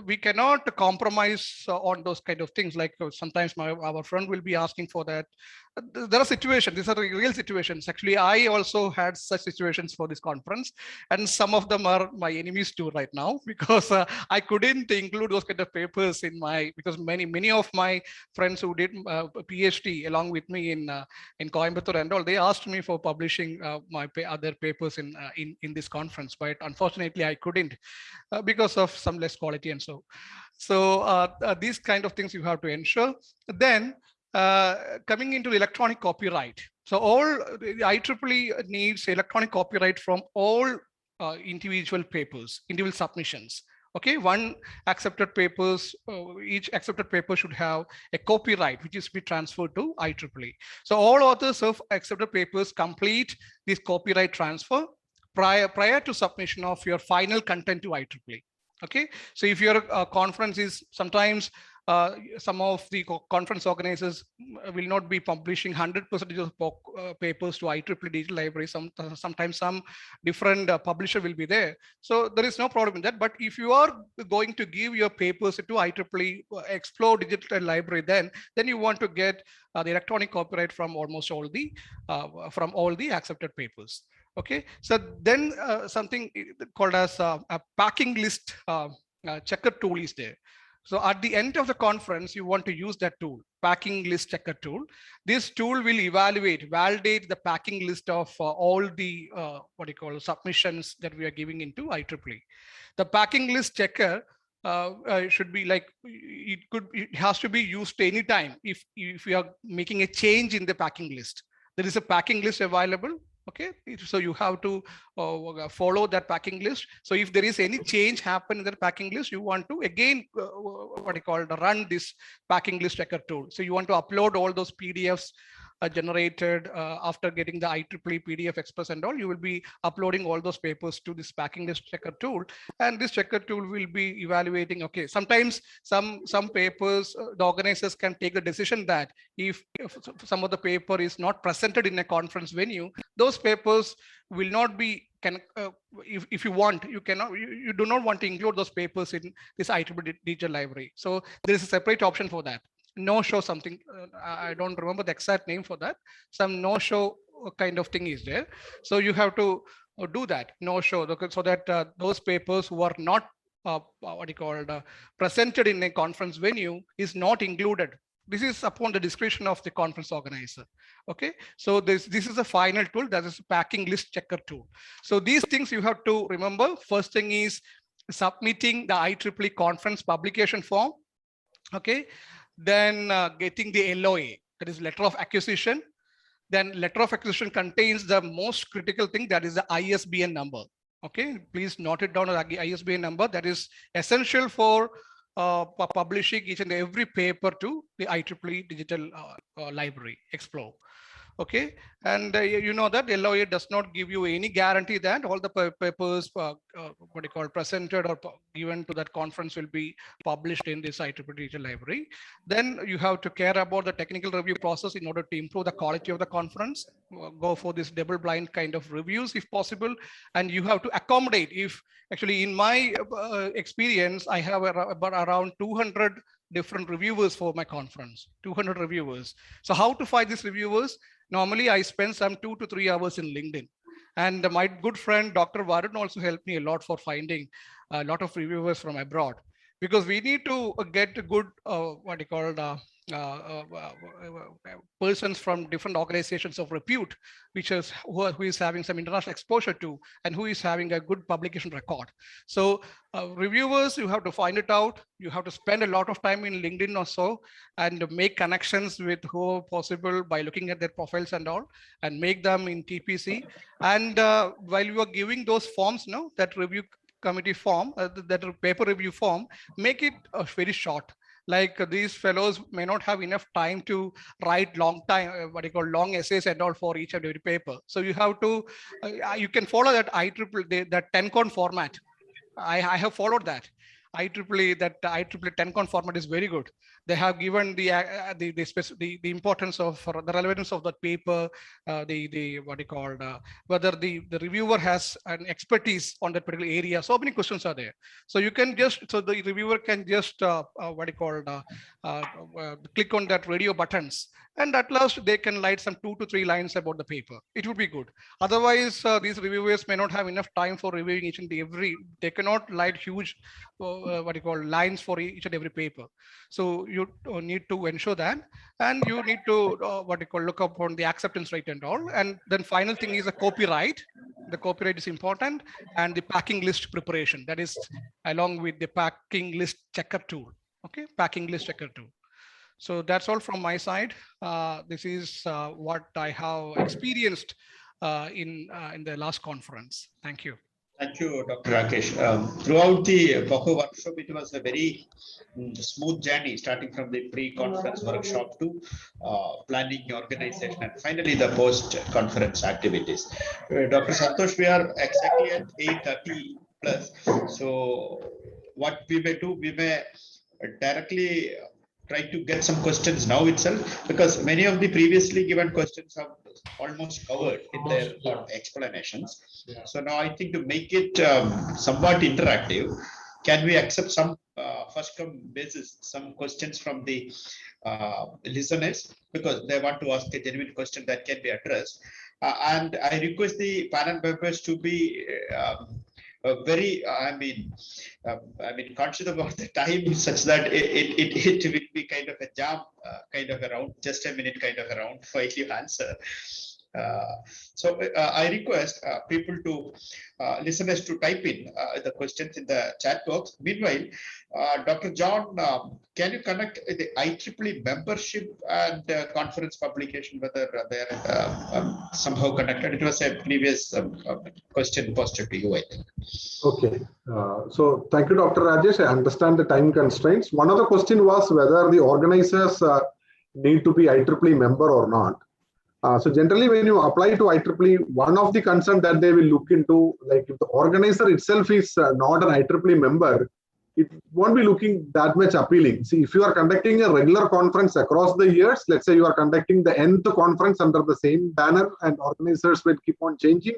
we cannot compromise on those kind of things. Like sometimes our friend will be asking for that. There are situations, these are real situations. Actually, I also had such situations for this conference, and some of them are my enemies too right now, because I couldn't include those kind of papers in my, because many of my friends who did PhD along with me in Coimbatore and all, they asked me for publishing my other papers in this conference, but unfortunately I couldn't because of some less quality and so. So these kind of things you have to ensure. Then coming into electronic copyright. So all the IEEE needs electronic copyright from all individual papers, individual submissions. Okay, one accepted papers, each accepted paper should have a copyright which is be transferred to IEEE. So all authors of accepted papers complete this copyright transfer prior to submission of your final content to IEEE. Okay, so if your conference is sometimes some of the conference organizers will not be publishing 100% of papers to IEEE digital library. Sometimes some different publisher will be there. So there is no problem in that. But if you are going to give your papers to IEEE Explore digital library, then you want to get the electronic copyright from almost all the accepted papers. Okay, so then something called as a packing list checker tool is there. So at the end of the conference, you want to use that tool, packing list checker tool. This tool will validate the packing list of all the submissions that we are giving into IEEE. The packing list checker should be like, it has to be used anytime if you are making a change in the packing list. There is a packing list available. Okay, so you have to follow that packing list. So if there is any change happen in the packing list, you want to again run this packing list checker tool. So you want to upload all those PDFs generated after getting the IEEE PDF Express and all. You will be uploading all those papers to this packing list checker tool, and this checker tool will be evaluating. Okay, sometimes some papers the organizers can take the decision that if some of the paper is not presented in a conference venue, those papers will not be if you want, you cannot, you do not want to include those papers in this IEEE digital library. So there is a separate option for that. No show something, I don't remember the exact name for that. Some no show kind of thing is there. So you have to do that, no show, so that those papers who are not presented in a conference venue is not included. This is upon the discretion of the conference organizer. Okay, so this is a final tool, that is packing list checker tool. So these things you have to remember. First thing is submitting the IEEE conference publication form. Okay, then getting the LOA, that is letter of acquisition. Then letter of acquisition contains the most critical thing, that is the ISBN number. Okay, please note it down, the ISBN number that is essential for publishing each and every paper to the IEEE digital library Explore. Okay, and you know that LOA does not give you any guarantee that all the papers presented or given to that conference will be published in this IEEE digital library. Then you have to care about the technical review process in order to improve the quality of the conference. Go for this double blind kind of reviews if possible, and you have to accommodate. If actually in my experience, I have about around 200 different reviewers for my conference, 200 reviewers. So how to find these reviewers? Normally, I spend some 2 to 3 hours in LinkedIn. And my good friend, Dr. Varun, also helped me a lot for finding a lot of reviewers from abroad. Because we need to get a good, persons from different organizations of repute, who is having some international exposure to, and who is having a good publication record. So reviewers, you have to find it out. You have to spend a lot of time in LinkedIn or so, and make connections with who possible by looking at their profiles and all, and make them in TPC. And while you are giving those forms, that review committee form, that paper review form, make it very short. Like these fellows may not have enough time to write long time, what you call long essays and all for each and every paper. So you have to, you can follow that that 10-con format. I have followed that. That IEEE 10-con format is very good. They have given the importance of the relevance of that paper, whether the reviewer has an expertise on that particular area. So many questions are there. So you can just, so the reviewer can just click on that radio buttons, and at last they can write some 2 to 3 lines about the paper. It would be good. Otherwise, these reviewers may not have enough time for reviewing each and every. They cannot write huge lines for each and every paper. So you need to ensure that, and you need to look up on the acceptance rate and all. And then final thing is a copyright. The copyright is important, and the packing list preparation. That is along with the packing list checker tool. Okay, packing list checker tool. So that's all from my side. This is what I have experienced in the last conference. Thank you. Thank you, Dr. Rakesh. Throughout the POCO workshop, it was a very smooth journey, starting from the pre-conference workshop to planning, organization, and finally the post-conference activities. Dr. Santosh, we are exactly at 8:30 plus. So what we may do, we may directly try to get some questions now itself, because many of the previously given questions have almost covered in their explanations. So now I think to make it somewhat interactive, can we accept some first come basis, some questions from the listeners, because they want to ask a genuine question that can be addressed. And I request the panel members to be very, conscious about the time, such that it will be kind of a jam, kind of around, just a minute kind of around while you answer. So I request people to, listeners to type in the questions in the chat box. Meanwhile, Dr. John, can you connect the IEEE membership and conference publication, whether they're somehow connected? It was a previous question posted to you, I think. Okay. So thank you, Dr. Rajesh. I understand the time constraints. One of the question was whether the organizers need to be IEEE member or not. So generally, when you apply to IEEE, one of the concerns that they will look into, like if the organizer itself is not an IEEE member, it won't be looking that much appealing. See, if you are conducting a regular conference across the years, let's say you are conducting the nth conference under the same banner and organizers will keep on changing,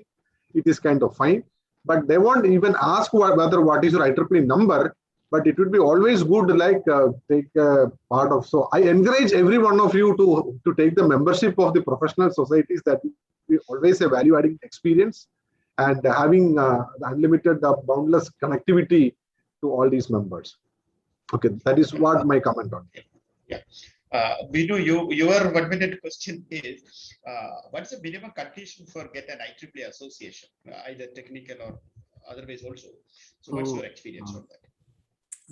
it is kind of fine. But they won't even ask whether what is your IEEE number, but it would be always good, like take part of. So I encourage every one of you to take the membership of the professional societies. That we always a value-adding experience, and having unlimited, boundless connectivity to all these members. Okay, that is what my comment on. Yeah. Binu, your 1 minute question is, what's the minimum condition for get an IEEE association, either technical or otherwise also? So what's your experience on that?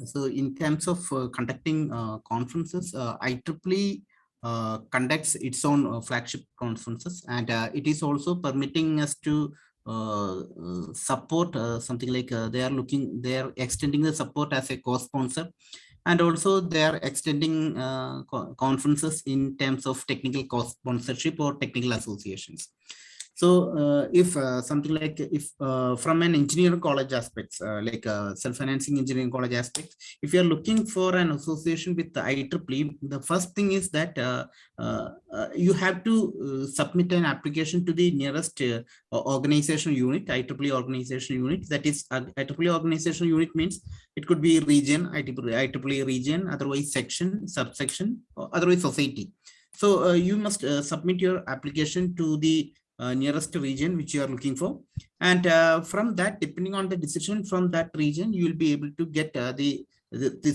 So in terms of conducting conferences, IEEE conducts its own flagship conferences, and it is also permitting us to support something like they are extending the support as a co-sponsor, and also they are extending conferences in terms of technical co-sponsorship or technical associations. So if something like if from an engineering college aspects, like self-financing engineering college aspects, if you're looking for an association with the IEEE, the first thing is that you have to submit an application to the nearest organization unit, IEEE organization unit. That is, IEEE organization unit means it could be region, IEEE region, otherwise section, subsection, or otherwise society. So you must submit your application to the nearest region which you are looking for, and from that, depending on the decision from that region, you will be able to get the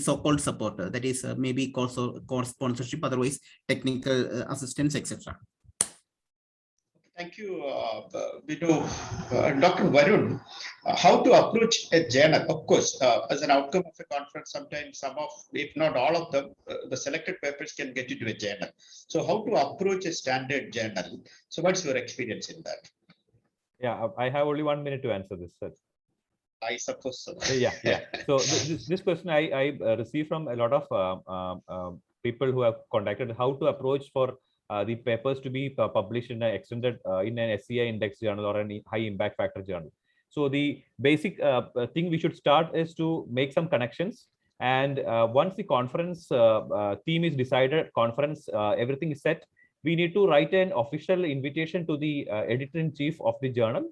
so-called support, that is maybe course sponsorship, otherwise technical assistance, etc. Thank you, Dr. Varun. How to approach a journal? Of course, as an outcome of a conference, sometimes some of, if not all of them, the selected papers can get into a journal. So how to approach a standard journal? So what's your experience in that? Yeah, I have only 1 minute to answer this, sir. I suppose so. Yeah. So this question I received from a lot of people who have contacted how to approach for the papers to be published in an extended in an SCI index journal or a high impact factor journal. So the basic thing we should start is to make some connections. And once the conference theme is decided, conference everything is set, we need to write an official invitation to the editor-in-chief of the journal,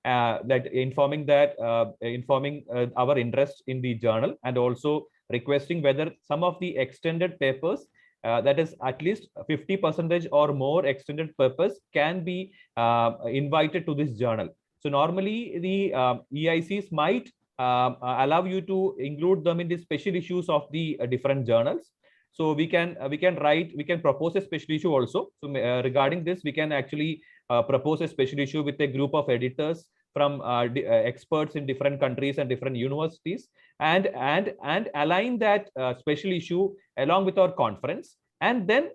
that informing our interest in the journal, and also requesting whether some of the extended papers, that is at least 50% or more extended papers, can be invited to this journal. So normally the EICs might allow you to include them in the special issues of the different journals. So we can propose a special issue also. So regarding this, we can actually propose a special issue with a group of editors from experts in different countries and different universities, and align that special issue along with our conference, and then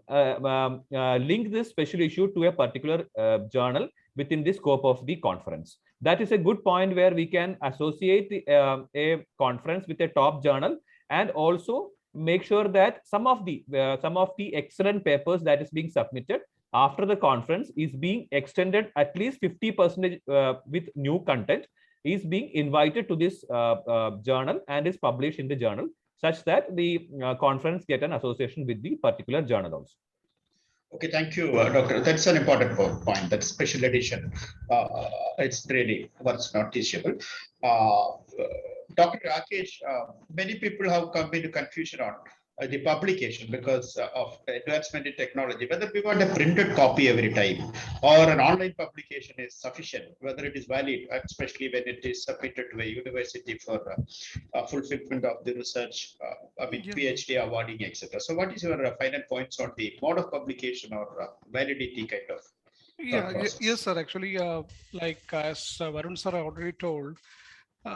link this special issue to a particular journal within the scope of the conference. That is a good point where we can associate a conference with a top journal, and also make sure that some of the excellent papers that is being submitted after the conference is being extended at least 50% with new content, is being invited to this journal and is published in the journal, such that the conference get an association with the particular journal also. Okay, thank you, Doctor. That's an important point. That special edition, it's really what's noticeable. Dr. Rajesh, many people have come into confusion on the publication because of advancement in technology, whether we want a printed copy every time or an online publication is sufficient, whether it is valid, especially when it is submitted to a university for fulfillment of the research, PhD awarding, etc. So what is your final points on the mode of publication or validity kind of? Yes, sir. Actually, like as Varun sir already told,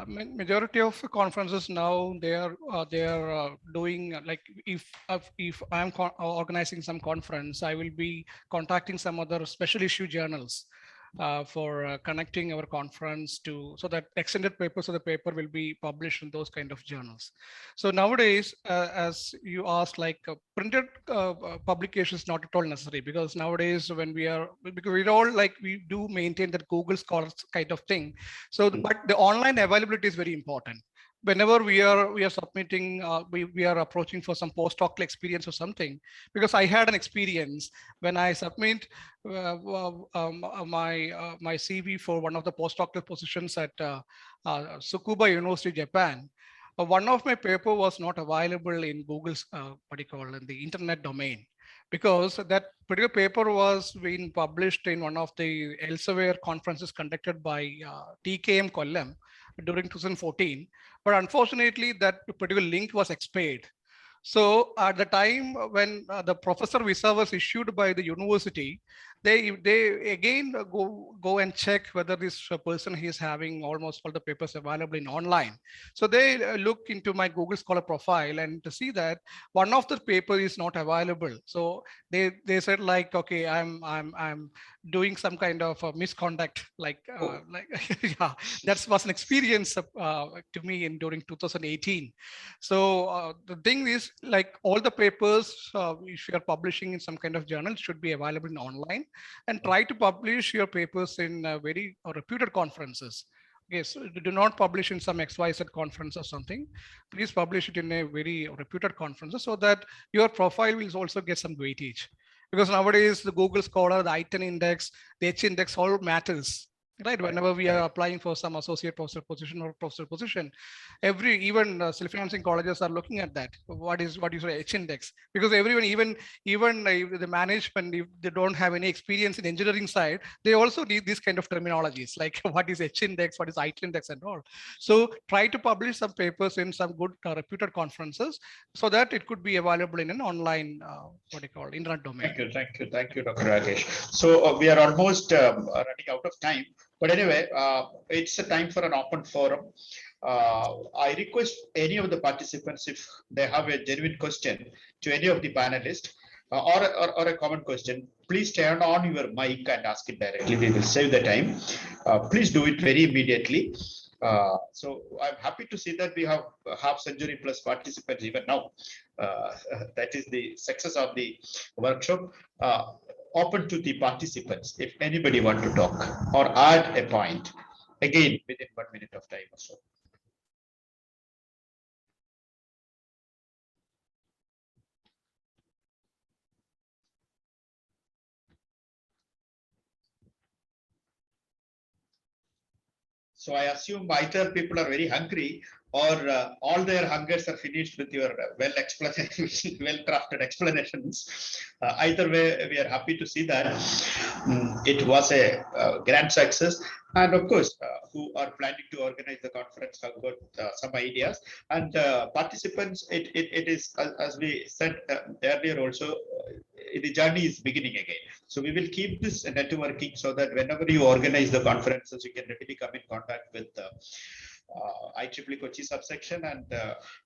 majority of conferences now they are doing like if I'm organizing some conference, I will be contacting some other special issue journals for connecting our conference to, so that extended papers of the paper will be published in those kind of journals. So nowadays, as you asked, like printed publication is not at all necessary, because nowadays when we do maintain that Google Scholars kind of thing. So, but the online availability is very important. Whenever we are submitting, we are approaching for some postdoctoral experience or something, because I had an experience when I submit my CV for one of the postdoctoral positions at Tsukuba University, Japan. One of my paper was not available in Google's in the internet domain, because that particular paper was being published in one of the Elsevier conferences conducted by TKM Kollam during 2014, but unfortunately that particular link was expired. So at the time when the professor visa was issued by the university, they again go and check whether this person is having almost all the papers available in online. So they look into my Google Scholar profile and to see that one of the paper is not available. So they said like, okay, I'm doing some kind of misconduct, yeah, that was an experience to me during 2018. So the thing is, like all the papers, if you are publishing in some kind of journal, should be available in online, and try to publish your papers in very reputed conferences. Okay, so do not publish in some XYZ conference or something. Please publish it in a very reputed conference so that your profile will also get some weightage. Because nowadays the Google Scholar, the I-10 index, the H index all matters. Right, whenever we are applying for some associate professor position or professor position, even self-financing colleges are looking at that. What is H index? Because everyone, even the management, if they don't have any experience in engineering side, they also need these kind of terminologies, like what is H index, what is I index, and all. So try to publish some papers in some good reputed conferences, so that it could be available in an online internet domain. Thank you, Dr. Rajesh. So we are almost running out of time. But anyway, it's a time for an open forum. I request any of the participants, if they have a genuine question to any of the panelists or a common question, please turn on your mic and ask it directly. We will save the time. Please do it very immediately. So I'm happy to see that we have half century plus participants even now. That is the success of the workshop. Open to the participants if anybody want to talk or add a point, again within 1 minute of time or so. So I assume either people are very hungry or all their hungers are finished with your well-crafted explanations. Either way, we are happy to see that it was a grand success. And of course, who are planning to organize the conference have got some ideas. And participants, it is, as we said earlier also, the journey is beginning again. So we will keep this networking so that whenever you organize the conferences, you can readily come in contact with IEEE Kochi subsection, and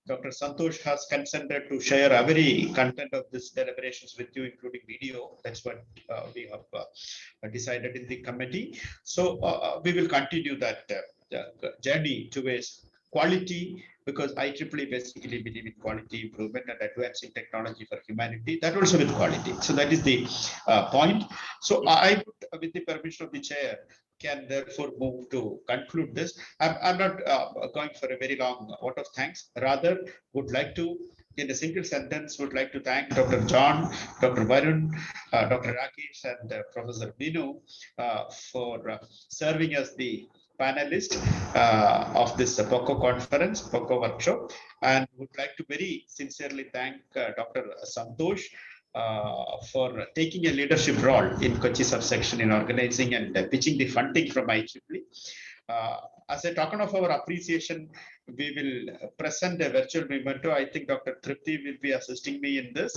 Dr. Santosh has consented to share every content of this deliberations with you, including video. That's what we have decided in the committee. So we will continue that journey towards quality, because IEEE basically believe in quality improvement and advancing technology for humanity, that also with quality. So that is the point. So I would, with the permission of the chair, can therefore move to conclude this. I'm not going for a very long vote of thanks. Rather, would like to, in a single sentence, would like to thank Dr. John, Dr. Varun, Dr. Rakesh, and Professor Binu for serving as the panelist of this POCO conference, POCO workshop, and would like to very sincerely thank Dr. Santosh for taking a leadership role in Kochi subsection in organizing and pitching the funding from IEEE. As a token of our appreciation, we will present a virtual memento. I think Dr. Tripti will be assisting me in this.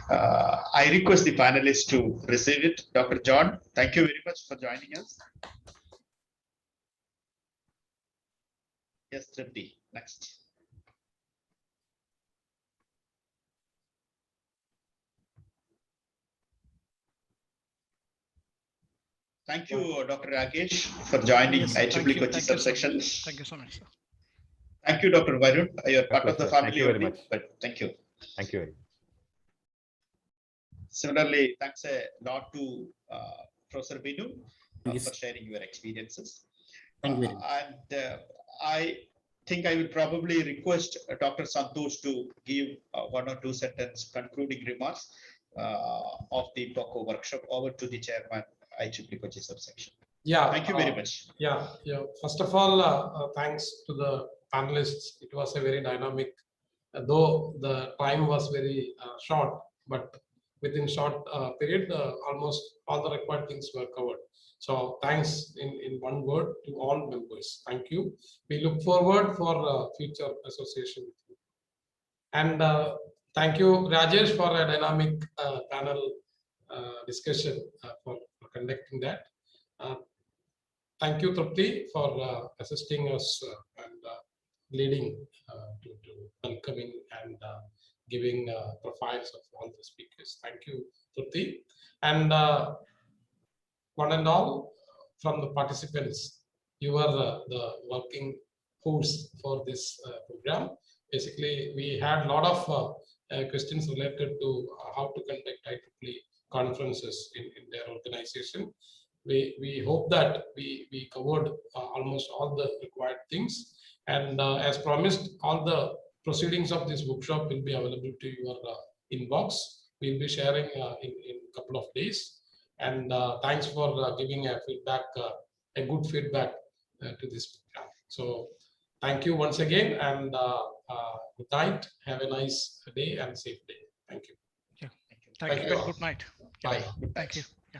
I request the panelists to receive it. Dr. John, thank you very much for joining us. Yes, Tripti, next. Thank you, Dr. Rakesh, for joining IEEE Kochi subsection. Thank you so much, sir. Thank you, Dr. Varun. You're part of the family. Thank you very much. But thank you. Thank you very much. Similarly, thanks a lot to Professor Binu for sharing your experiences. Thank you very much. And I think I will probably request Dr. Santosh to give 1 or 2 sentence concluding remarks of the POCO workshop over to the chairman, IEEE Kochi subsection. Yeah. Thank you very much. Yeah. First of all, thanks to the panelists. It was a very dynamic, though the time was very short, but within short period, almost all the required things were covered. So thanks in one word to all members. Thank you. We look forward for future association with you. And thank you, Rajesh, for a dynamic panel discussion for conducting that. Thank you, Tripti, for assisting us and leading to welcoming and giving profiles of all the speakers. Thank you, Tripti. And one and all, from the participants, you are the working force for this program. Basically, we had a lot of questions related to how to conduct IEEE conferences in their organization. We hope that we covered almost all the required things. And as promised, all the proceedings of this workshop will be available to your inbox. We'll be sharing in a couple of days. And thanks for giving a feedback, a good feedback to this program. So thank you once again, and good night. Have a nice day and safe day. Thank you. Yeah. Thank you. all. Good night. Bye. Thank you. Yeah.